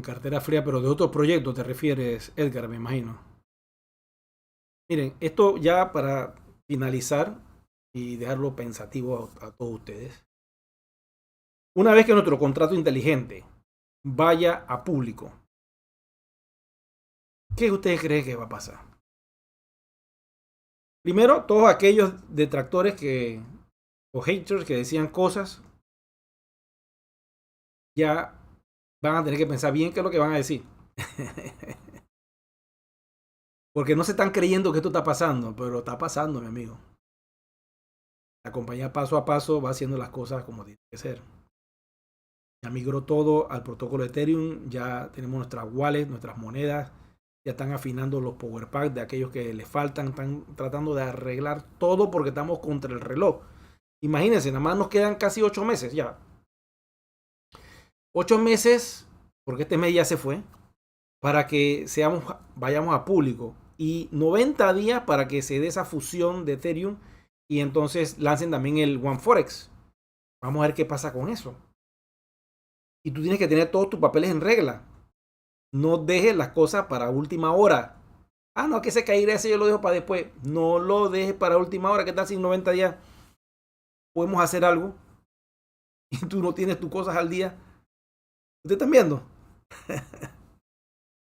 cartera fría, pero de otro proyecto te refieres, Edgar, me imagino. Miren, esto ya para finalizar y dejarlo pensativo a todos ustedes. Una vez que nuestro contrato inteligente vaya a público, ¿qué ustedes creen que va a pasar? Primero, todos aquellos detractores o haters que decían cosas, ya van a tener que pensar bien qué es lo que van a decir. Porque no se están creyendo que esto está pasando, pero está pasando, mi amigo. La compañía paso a paso va haciendo las cosas como tiene que ser. Ya migró todo al protocolo de Ethereum, ya tenemos nuestras wallets, nuestras monedas, ya están afinando los power packs de aquellos que les faltan, están tratando de arreglar todo porque estamos contra el reloj. Imagínense, nada más nos quedan casi 8 meses ya. 8 meses, porque este mes ya se fue, para que vayamos a público. Y 90 días para que se dé esa fusión de Ethereum y entonces lancen también el OneForex. Vamos a ver qué pasa con eso. Y tú tienes que tener todos tus papeles en regla. No dejes las cosas para última hora. Ah, no, que se caerá ese, yo lo dejo para después. No lo dejes para última hora. ¿Qué tal si en 90 días podemos hacer algo y tú no tienes tus cosas al día? ¿Ustedes están viendo?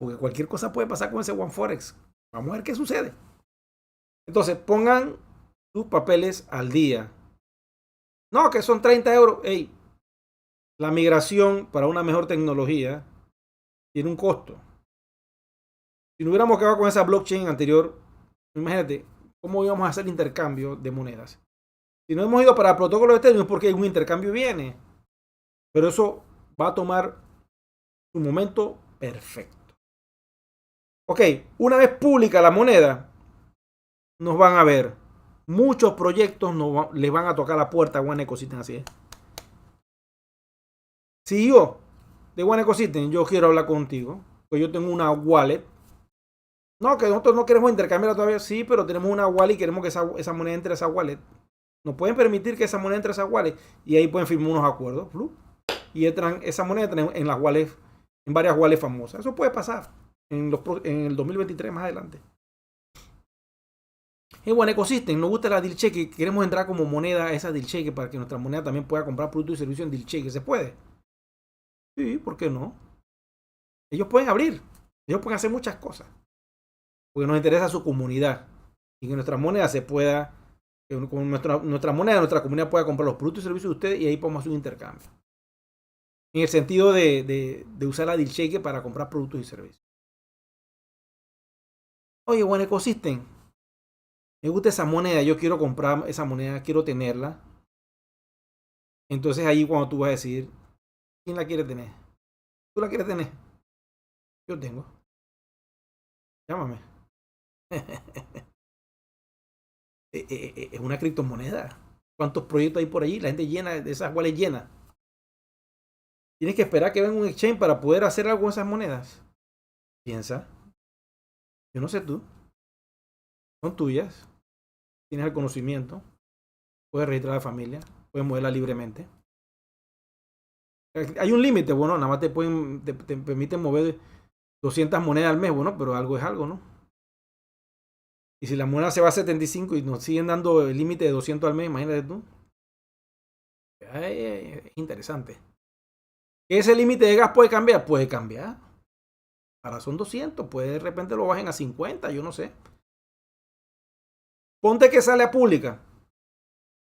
Porque cualquier cosa puede pasar con ese OneForex. Vamos a ver qué sucede. Entonces, pongan sus papeles al día. No, que son 30 euros. Hey, la migración para una mejor tecnología tiene un costo. Si no hubiéramos quedado con esa blockchain anterior, imagínate cómo íbamos a hacer intercambio de monedas. Si no hemos ido para el protocolo de Ethereum es porque un intercambio viene. Pero eso va a tomar su momento perfecto. Ok, una vez pública la moneda, nos van a ver. Muchos proyectos les van a tocar la puerta a One Ecosystem, así es. Si yo, de One Ecosystem, yo quiero hablar contigo, pues yo tengo una wallet. No, que nosotros no queremos intercambiar todavía. Sí, pero tenemos una wallet y queremos que esa moneda entre a esa wallet. Nos pueden permitir que esa moneda entre a esa wallet y ahí pueden firmar unos acuerdos. Y entran esa moneda en las wallets, en varias wallets famosas. Eso puede pasar en el 2023 más adelante. Bueno, Ecosystem, nos gusta la deal cheque, queremos entrar como moneda a esa deal cheque para que nuestra moneda también pueda comprar productos y servicios en deal cheque. ¿Se puede? Sí, ¿por qué no? Ellos pueden abrir, ellos pueden hacer muchas cosas, porque nos interesa su comunidad y que nuestra moneda se pueda, que con nuestra moneda, nuestra comunidad pueda comprar los productos y servicios de ustedes y ahí podemos hacer un intercambio. En el sentido de usar la deal cheque para comprar productos y servicios. Oye, bueno, Ecosystem, me gusta esa moneda, yo quiero comprar esa moneda, quiero tenerla. Entonces ahí cuando tú vas a decir, ¿quién la quiere tener? ¿Tú la quieres tener? Yo tengo. Llámame. Es una criptomoneda. ¿Cuántos proyectos hay por ahí? La gente llena de esas wallets llenas. Tienes que esperar que venga un exchange para poder hacer algo con esas monedas. Piensa. Yo no sé tú. Son tuyas. Tienes el conocimiento. Puedes registrar a la familia. Puedes moverla libremente. Hay un límite, bueno, nada más te permiten mover 200 monedas al mes, bueno, pero algo es algo, ¿no? Y si la moneda se va a 75 y nos siguen dando el límite de 200 al mes, imagínate tú. Es interesante. ¿Ese límite de gas puede cambiar? Puede cambiar. Ahora son 200, pues de repente lo bajen a 50, yo no sé. Ponte que sale a pública.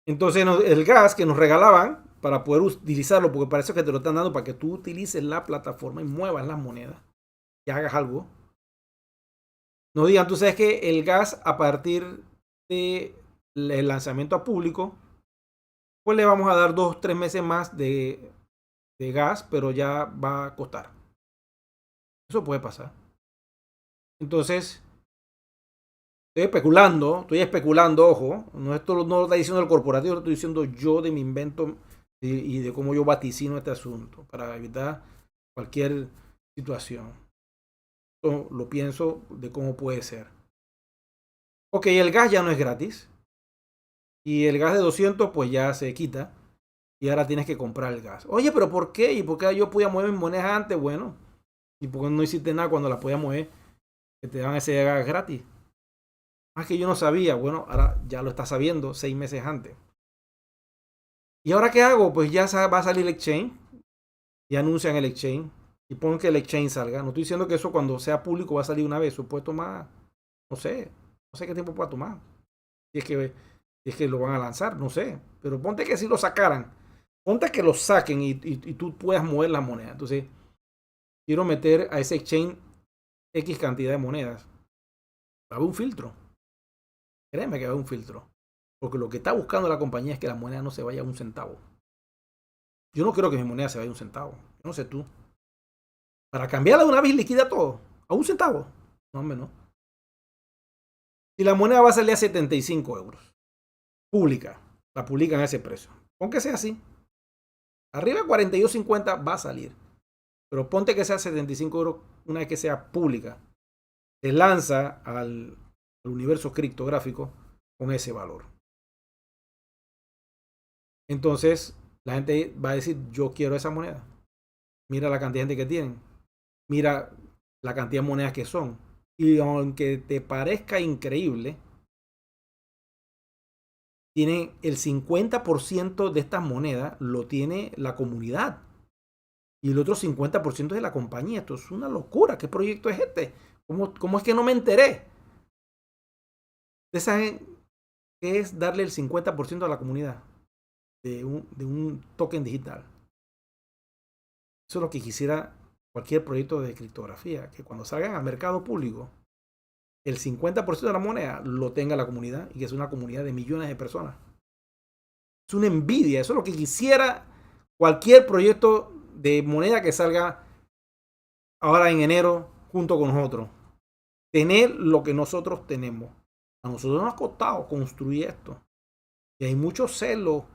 Entonces el gas que nos regalaban para poder utilizarlo, porque parece que te lo están dando para que tú utilices la plataforma y muevas las monedas y hagas algo. No digan, tú sabes que el gas a partir del lanzamiento a público, pues le vamos a dar 2 o 3 meses más de gas, pero ya va a costar. Eso puede pasar. Entonces, estoy especulando, ojo, no, esto no lo está diciendo el corporativo, lo estoy diciendo yo de mi invento y de cómo yo vaticino este asunto para evitar cualquier situación. Esto lo pienso de cómo puede ser. Ok, el gas ya no es gratis y el gas de 200 pues ya se quita y ahora tienes que comprar el gas. Oye, pero ¿por qué? ¿Y por qué yo podía mover mis monedas antes? Bueno, ¿y por qué no hiciste nada cuando las podías mover? Que te daban ese gas gratis. Ah, que yo no sabía. Bueno, ahora ya lo estás sabiendo 6 meses antes. ¿Y ahora qué hago? Pues ya va a salir el exchange y anuncian el exchange y ponen que el exchange salga. No estoy diciendo que eso cuando sea público va a salir una vez. Eso puede tomar, no sé qué tiempo pueda tomar. Si es que lo van a lanzar, no sé. Pero ponte que si lo sacaran. Ponte que lo saquen y tú puedas mover la moneda. Entonces, quiero meter a ese exchange X cantidad de monedas. Va a haber un filtro. Créeme que va a haber un filtro. Porque lo que está buscando la compañía es que la moneda no se vaya a un centavo. Yo no quiero que mi moneda se vaya a un centavo. Yo no sé tú. Para cambiarla de una vez y liquida todo. A un centavo. No, hombre, no. Si la moneda va a salir a 75 euros. Pública. La publican a ese precio. Pon que sea así. Arriba de 42.50 va a salir. Pero ponte que sea 75 euros una vez que sea pública. Se lanza al universo criptográfico con ese valor. Entonces, la gente va a decir, yo quiero esa moneda. Mira la cantidad de gente que tienen. Mira la cantidad de monedas que son. Y aunque te parezca increíble, tienen el 50% de estas monedas lo tiene la comunidad. Y el otro 50% es de la compañía. Esto es una locura. ¿Qué proyecto es este? ¿Cómo es que no me enteré? ¿Ustedes saben qué es darle el 50% a la comunidad de un token digital? Eso es lo que quisiera cualquier proyecto de criptografía, que cuando salgan al mercado público, el 50% de la moneda lo tenga la comunidad y que es una comunidad de millones de personas. Es una envidia, eso es lo que quisiera cualquier proyecto de moneda que salga ahora en enero junto con nosotros. Tener lo que nosotros tenemos. A nosotros nos ha costado construir esto. Y hay mucho celo,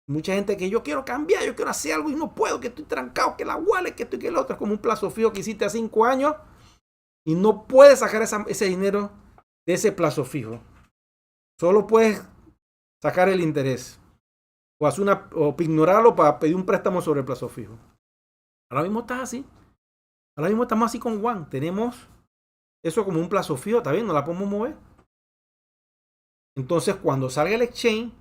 mucha gente que yo quiero cambiar, yo quiero hacer algo y no puedo, que estoy trancado, que la wallet, que esto y que el otro. Es como un plazo fijo que hiciste a 5 años y no puedes sacar ese dinero de ese plazo fijo. Solo puedes sacar el interés o ignorarlo para pedir un préstamo sobre el plazo fijo. Ahora mismo estás así. Ahora mismo estamos así con Juan. Tenemos eso como un plazo fijo, ¿está bien? No la podemos mover. Entonces, cuando salga el exchange,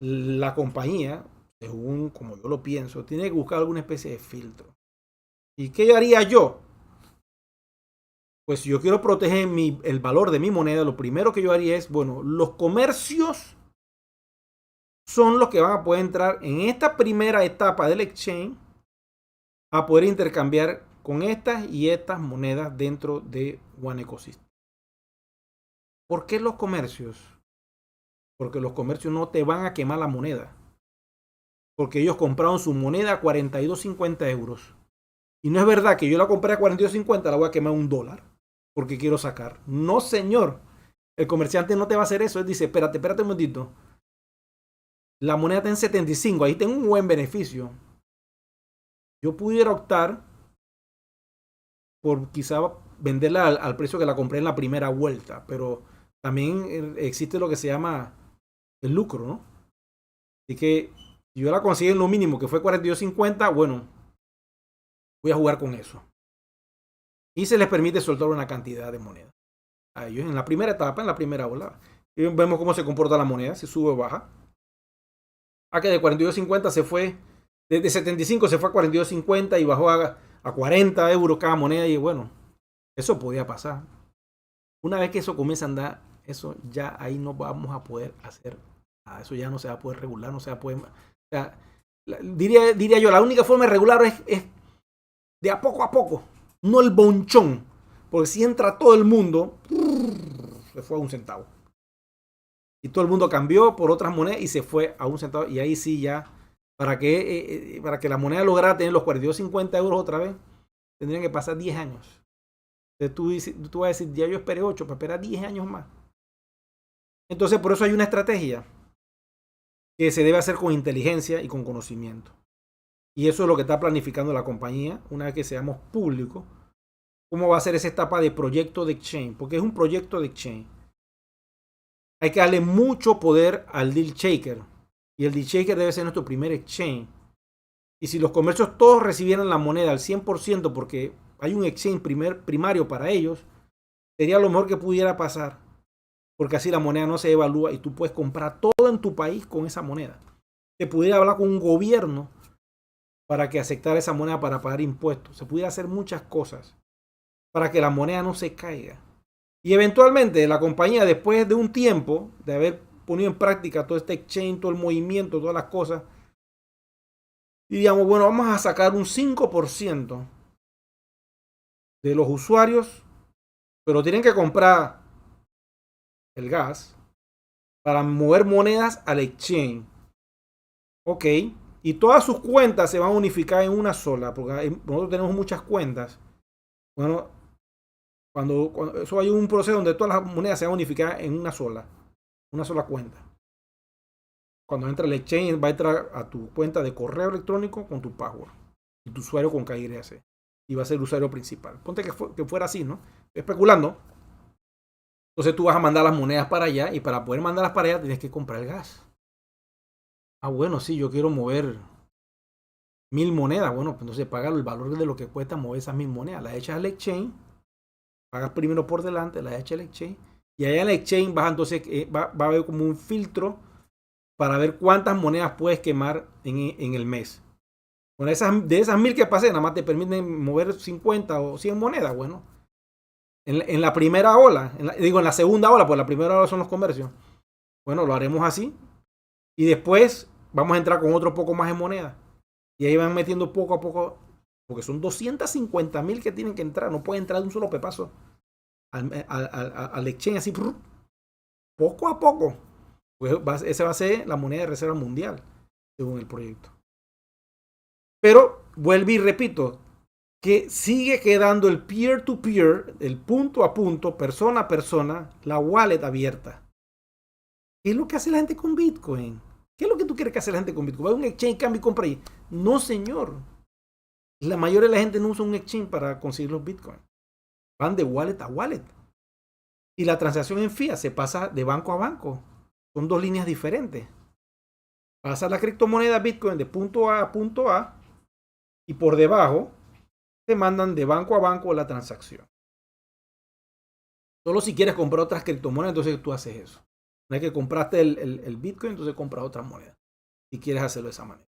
la compañía, según como yo lo pienso, tiene que buscar alguna especie de filtro. ¿Y qué haría yo? Pues si yo quiero proteger el valor de mi moneda, lo primero que yo haría es, bueno, los comercios son los que van a poder entrar en esta primera etapa del exchange a poder intercambiar con estas y estas monedas dentro de One Ecosystem. ¿Por qué los comercios? Porque los comercios no te van a quemar la moneda. Porque ellos compraron su moneda a 42.50 euros. Y no es verdad que yo la compré a 42.50, la voy a quemar $1 porque quiero sacar. No, señor. El comerciante no te va a hacer eso. Él dice, espérate un momentito. La moneda está en 75, ahí tengo un buen beneficio. Yo pudiera optar por quizá venderla al precio que la compré en la primera vuelta, pero también existe lo que se llama el lucro, ¿no? Así que si yo la consigo en lo mínimo, que fue 42.50, bueno, voy a jugar con eso. Y se les permite soltar una cantidad de moneda a ellos en la primera etapa, en la primera ola. Y vemos cómo se comporta la moneda, si sube o baja. A que de 42.50 se fue, de 75 se fue a 42.50 y bajó a 40 euros cada moneda. Y bueno, eso podía pasar. Una vez que eso comienza a andar, eso ya ahí no vamos a poder hacer nada. Eso ya no se va a poder regular, no se va a poder. O sea, diría yo, la única forma de regular es de a poco, no el bonchón. Porque si entra todo el mundo, se fue a $1. Y todo el mundo cambió por otras monedas y se fue a $1. Y ahí sí ya, para que la moneda lograra tener los 42.50 euros otra vez, tendrían que pasar 10 años. Entonces tú vas a decir, ya yo esperé 8, para esperar 10 años más. Entonces por eso hay una estrategia que se debe hacer con inteligencia y con conocimiento. Y eso es lo que está planificando la compañía una vez que seamos públicos. ¿Cómo va a ser esa etapa de proyecto de exchange? Porque es un proyecto de exchange. Hay que darle mucho poder al deal shaker. Y el deal shaker debe ser nuestro primer exchange. Y si los comercios todos recibieran la moneda al 100% porque hay un exchange primario para ellos, sería lo mejor que pudiera pasar. Porque así la moneda no se evalúa y tú puedes comprar todo en tu país con esa moneda. Se pudiera hablar con un gobierno para que aceptara esa moneda para pagar impuestos. Se pudiera hacer muchas cosas para que la moneda no se caiga. Y eventualmente la compañía, después de un tiempo de haber ponido en práctica todo este exchange, todo el movimiento, todas las cosas, diríamos, bueno, vamos a sacar un 5% de los usuarios, pero tienen que comprar el gas para mover monedas al exchange. Ok, y todas sus cuentas se van a unificar en una sola, porque nosotros tenemos muchas cuentas. Bueno, cuando eso hay un proceso donde todas las monedas se van a unificar en una sola cuenta. Cuando entra el exchange, va a entrar a tu cuenta de correo electrónico con tu password y tu usuario con KYC. Y va a ser el usuario principal. Ponte que fuera así, ¿no? Especulando. Entonces tú vas a mandar las monedas para allá y para poder mandarlas para allá tienes que comprar el gas. Ah, bueno, sí, yo quiero mover 1.000 monedas. Bueno, pues entonces paga el valor de lo que cuesta mover esas 1.000 monedas. Las echas al exchange, pagas primero por delante, las echas al exchange. Y allá en el exchange entonces va a haber como un filtro para ver cuántas monedas puedes quemar en el mes. Bueno, de esas 1.000 que pasé, nada más te permiten mover 50 o 100 monedas. Bueno, en la primera ola, en la segunda ola, pues la primera ola son los comercios. Bueno, lo haremos así. Y después vamos a entrar con otro poco más de monedas. Y ahí van metiendo poco a poco, porque son 250.000 que tienen que entrar. No pueden entrar de un solo pepazo al exchange así, poco a poco. Pues esa va a ser la moneda de reserva mundial, según el proyecto. Pero vuelvo y repito, que sigue quedando el peer-to-peer, el punto a punto, persona a persona, la wallet abierta. ¿Qué es lo que hace la gente con Bitcoin? ¿Qué es lo que tú quieres que hace la gente con Bitcoin? ¿Va a un exchange, cambio y compra ahí? No, señor. La mayoría de la gente no usa un exchange para conseguir los Bitcoin. Van de wallet a wallet. Y la transacción en fiat se pasa de banco a banco. Son dos líneas diferentes. Pasa la criptomoneda Bitcoin de punto A a punto A y por debajo te mandan de banco a banco la transacción. Solo si quieres comprar otras criptomonedas, entonces tú haces eso. Una vez que compraste el Bitcoin, entonces compras otra moneda. Si quieres hacerlo de esa manera.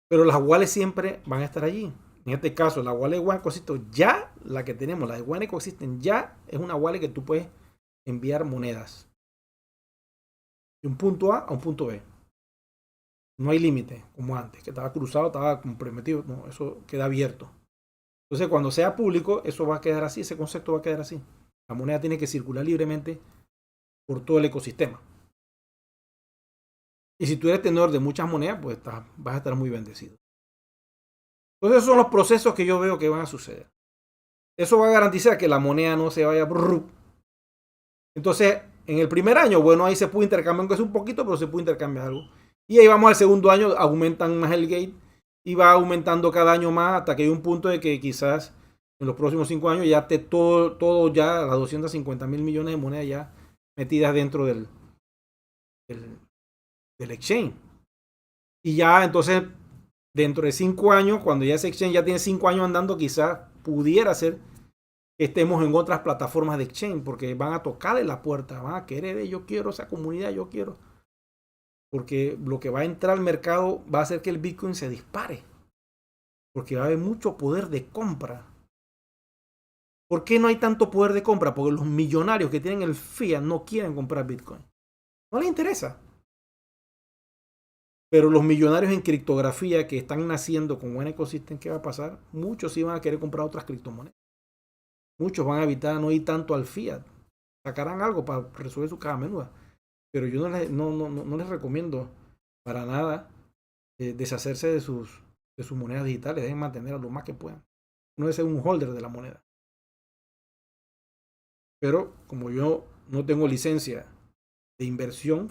Pero las wallets siempre van a estar allí. En este caso, la wallet de One Ecosystem ya, la que tenemos, la de One Ecosystem ya es una wallet que tú puedes enviar monedas de un punto A un punto B. No hay límite, como antes, que estaba cruzado, estaba comprometido. No, eso queda abierto. Entonces, cuando sea público, eso va a quedar así, ese concepto va a quedar así. La moneda tiene que circular libremente por todo el ecosistema. Y si tú eres tenedor de muchas monedas, pues vas a estar muy bendecido. Entonces, esos son los procesos que yo veo que van a suceder. Eso va a garantizar que la moneda no se vaya. Entonces, en el primer año, bueno, ahí se puede intercambiar, aunque es un poquito, pero se puede intercambiar algo. Y ahí vamos al segundo año, aumentan más el gate y va aumentando cada año más hasta que hay un punto de que quizás en los próximos 5 años ya esté todo ya, las 250.000 millones de monedas ya metidas dentro del exchange. Y ya entonces, dentro de 5 años, cuando ya ese exchange ya tiene 5 años andando, quizás pudiera ser que estemos en otras plataformas de exchange, porque van a tocarle la puerta, van a querer, yo quiero esa comunidad, yo quiero. Porque lo que va a entrar al mercado va a hacer que el Bitcoin se dispare. Porque va a haber mucho poder de compra. ¿Por qué no hay tanto poder de compra? Porque los millonarios que tienen el fiat no quieren comprar Bitcoin. No les interesa. Pero los millonarios en criptografía que están naciendo con buen ecosistema, ¿qué va a pasar? Muchos sí van a querer comprar otras criptomonedas. Muchos van a evitar no ir tanto al fiat. Sacarán algo para resolver su caja menuda. Pero yo no les recomiendo para nada deshacerse de sus monedas digitales. Deben mantenerlas lo más que puedan. No debe ser un holder de la moneda. Pero como yo no tengo licencia de inversión,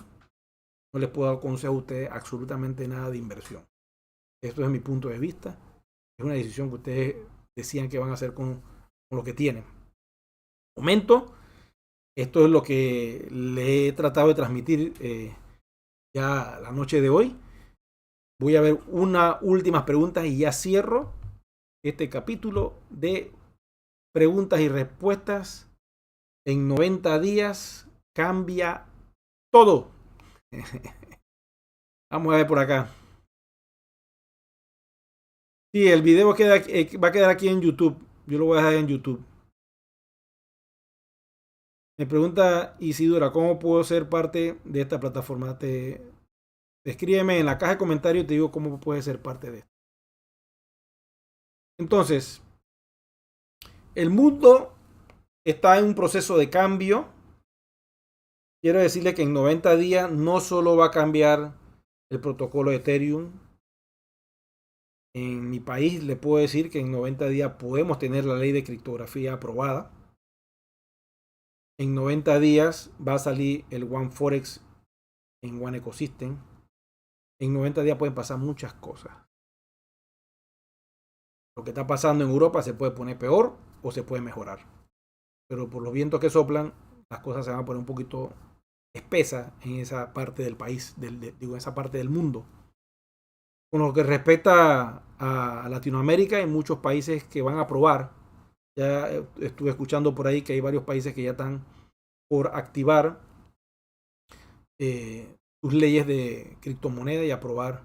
no les puedo dar consejo a ustedes absolutamente nada de inversión. Esto es mi punto de vista. Es una decisión que ustedes decían que van a hacer con lo que tienen. Momento, esto es lo que le he tratado de transmitir ya la noche de hoy. Voy a ver unas últimas preguntas y ya cierro este capítulo de preguntas y respuestas. En 90 días cambia todo. Vamos a ver por acá. Sí, el video va a quedar aquí en YouTube. Yo lo voy a dejar en YouTube. Me pregunta Isidora, ¿cómo puedo ser parte de esta plataforma? Escríbeme en la caja de comentarios y te digo cómo puedes ser parte de esto. Entonces, el mundo está en un proceso de cambio. Quiero decirle que en 90 días no solo va a cambiar el protocolo de Ethereum. En mi país le puedo decir que en 90 días podemos tener la ley de criptografía aprobada. En 90 días va a salir el One Forex en One Ecosystem. En 90 días pueden pasar muchas cosas. Lo que está pasando en Europa se puede poner peor o se puede mejorar. Pero por los vientos que soplan, las cosas se van a poner un poquito espesas en esa parte del país, en esa parte del mundo. Con lo que respecta a Latinoamérica, hay muchos países que van a aprobar. Ya estuve escuchando por ahí que hay varios países que ya están por activar sus leyes de criptomoneda y aprobar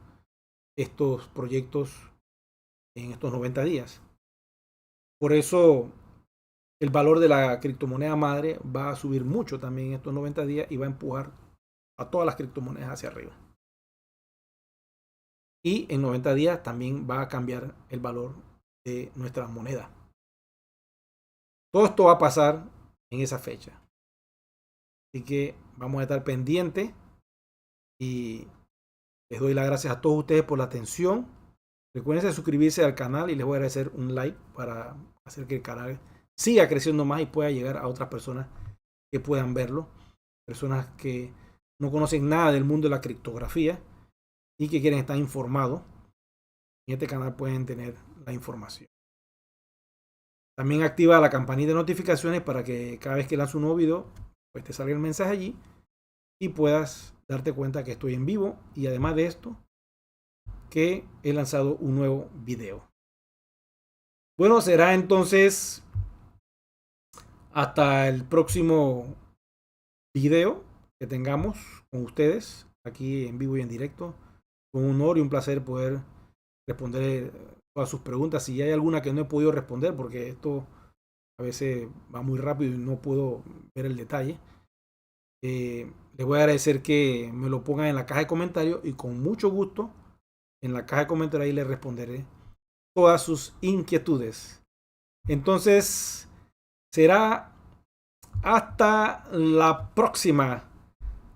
estos proyectos en estos 90 días. Por eso el valor de la criptomoneda madre va a subir mucho también en estos 90 días y va a empujar a todas las criptomonedas hacia arriba. Y en 90 días también va a cambiar el valor de nuestra moneda. Todo esto va a pasar en esa fecha. Así que vamos a estar pendientes y les doy las gracias a todos ustedes por la atención. Recuerden suscribirse al canal y les voy a agradecer un like para hacer que el canal siga creciendo más y pueda llegar a otras personas que puedan verlo. Personas que no conocen nada del mundo de la criptografía y que quieren estar informados. En este canal pueden tener la información. También activa la campanita de notificaciones para que cada vez que lanzo un nuevo video, pues te salga el mensaje allí y puedas darte cuenta que estoy en vivo y además de esto, que he lanzado un nuevo video. Bueno, será entonces hasta el próximo video. que tengamos con ustedes aquí en vivo y en directo. Fue un honor y un placer poder responder todas sus preguntas. Si hay alguna que no he podido responder, porque esto a veces va muy rápido y no puedo ver el detalle, les voy a agradecer que me lo pongan en la caja de comentarios y con mucho gusto en la caja de comentarios ahí les responderé todas sus inquietudes. Entonces, será hasta la próxima.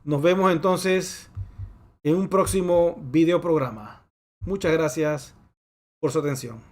Nos vemos entonces en un próximo video programa. Muchas gracias por su atención.